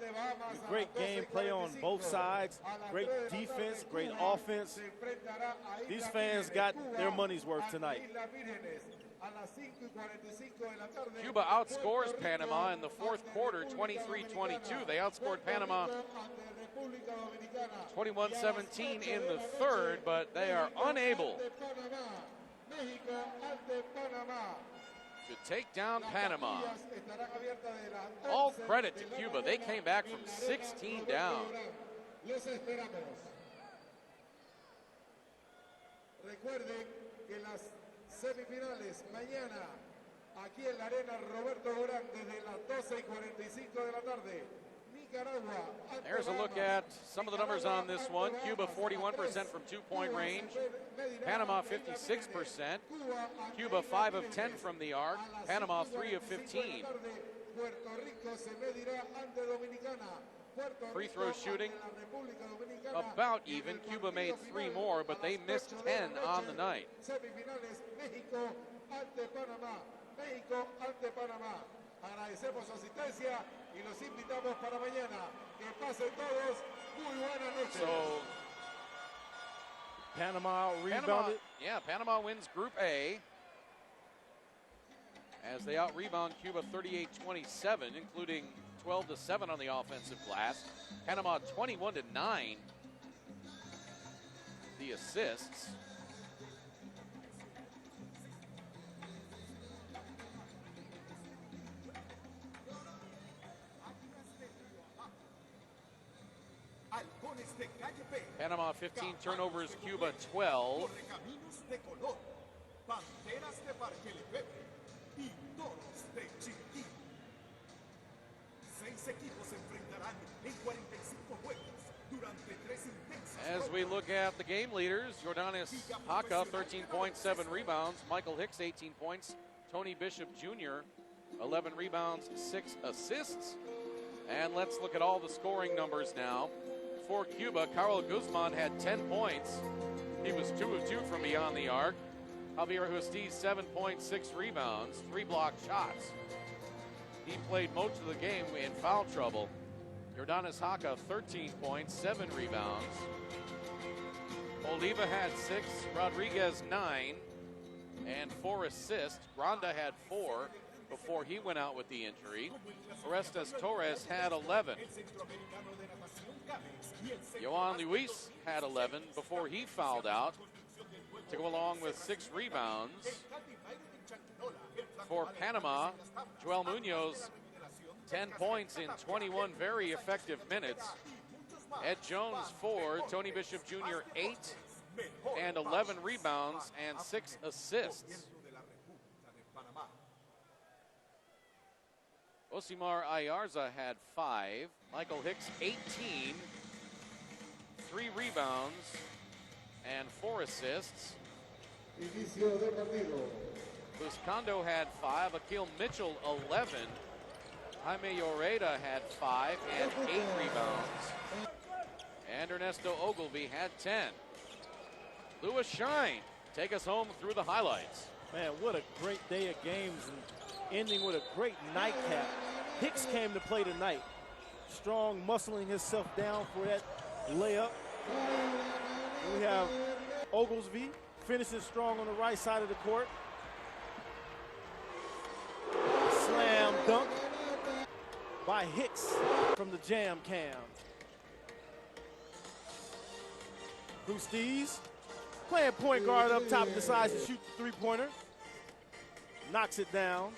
Great game play on both sides. Great defense, great offense. These fans got their money's worth tonight. a las 5:45 de la tarde. Cuba outscores Panama in the fourth quarter, 23-22. They outscored Panama 21-17 in the third, but they are unable to take down Panama. All credit to Cuba. They came back from 16 down. Recuerden que las semifinales mañana aquí en la arena Roberto Durán desde las 12:45 de la tarde. Nicaragua. There's a look at some of the numbers on this one. Cuba 41% from two-point range. Panama 56%. Cuba 5 of 10 from the arc. Panama 3 of 15. Puerto Rico se medirá ante Dominicana. Free throw shooting about even. Cuba made 3 more, but they missed 10 on the night. Semifinales México ante Panamá. México ante Panamá. Agradecemos su asistencia y los invitamos para mañana. Que pasen todos. Muy buenas noches. So Panama rebounded. Panama wins Group A as they out-rebound Cuba 38-27, including 12-7 on the offensive glass. Panama 21-9. The assists. Panama 15 turnovers, Cuba 12. As we look at the game leaders, Jordanis Haka, 13.7 rebounds. Michael Hicks, 18 points. Tony Bishop Jr., 11 rebounds, 6 assists. And let's look at all the scoring numbers now. For Cuba, Carl Guzman had 10 points. He was 2 of 2 from beyond the arc. Javier Justiz, 7.6 rebounds, 3 blocked shots. He played most of the game in foul trouble. Jordanis Haka, 13 points, 7 rebounds. Oliva had 6, Rodriguez 9, and 4 assists. Granda had 4 before he went out with the injury. Orestes Torres had 11. Yohan Luis had 11 before he fouled out to go along with 6 rebounds. For Panama, Joel Munoz, 10 points in 21 very effective minutes. Ed Jones, 4. Tony Bishop Jr., 8. And 11 rebounds and 6 assists. Osimar Ayarza had 5. Michael Hicks, 18. 3 rebounds and 4 assists. Buscando had 5. Akil Mitchell, 11. Jaime Lloreda had 5 and 8 rebounds. And Ernesto Ogilvy had 10. Louis Shine, take us home through the highlights. Man, what a great day of games and ending with a great nightcap. Hicks came to play tonight. Strong, muscling himself down for that layup. We have Oglesby finishing strong on the right side of the court. Slam dunk by Hicks from the jam cam. Justiz playing point guard up top, decides to shoot the three-pointer. Knocks it down.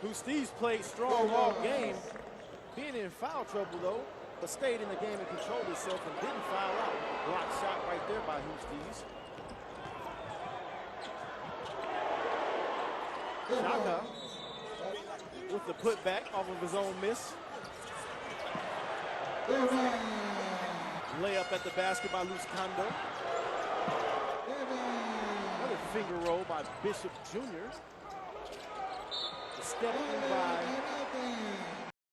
Justiz played strong all game, being in foul trouble though, but stayed in the game and controlled himself and didn't foul out. Blocked shot right there by Justiz. Shaka with the putback off of his own miss. Layup at the basket by Buscando. Another finger roll by Bishop Jr. The step in by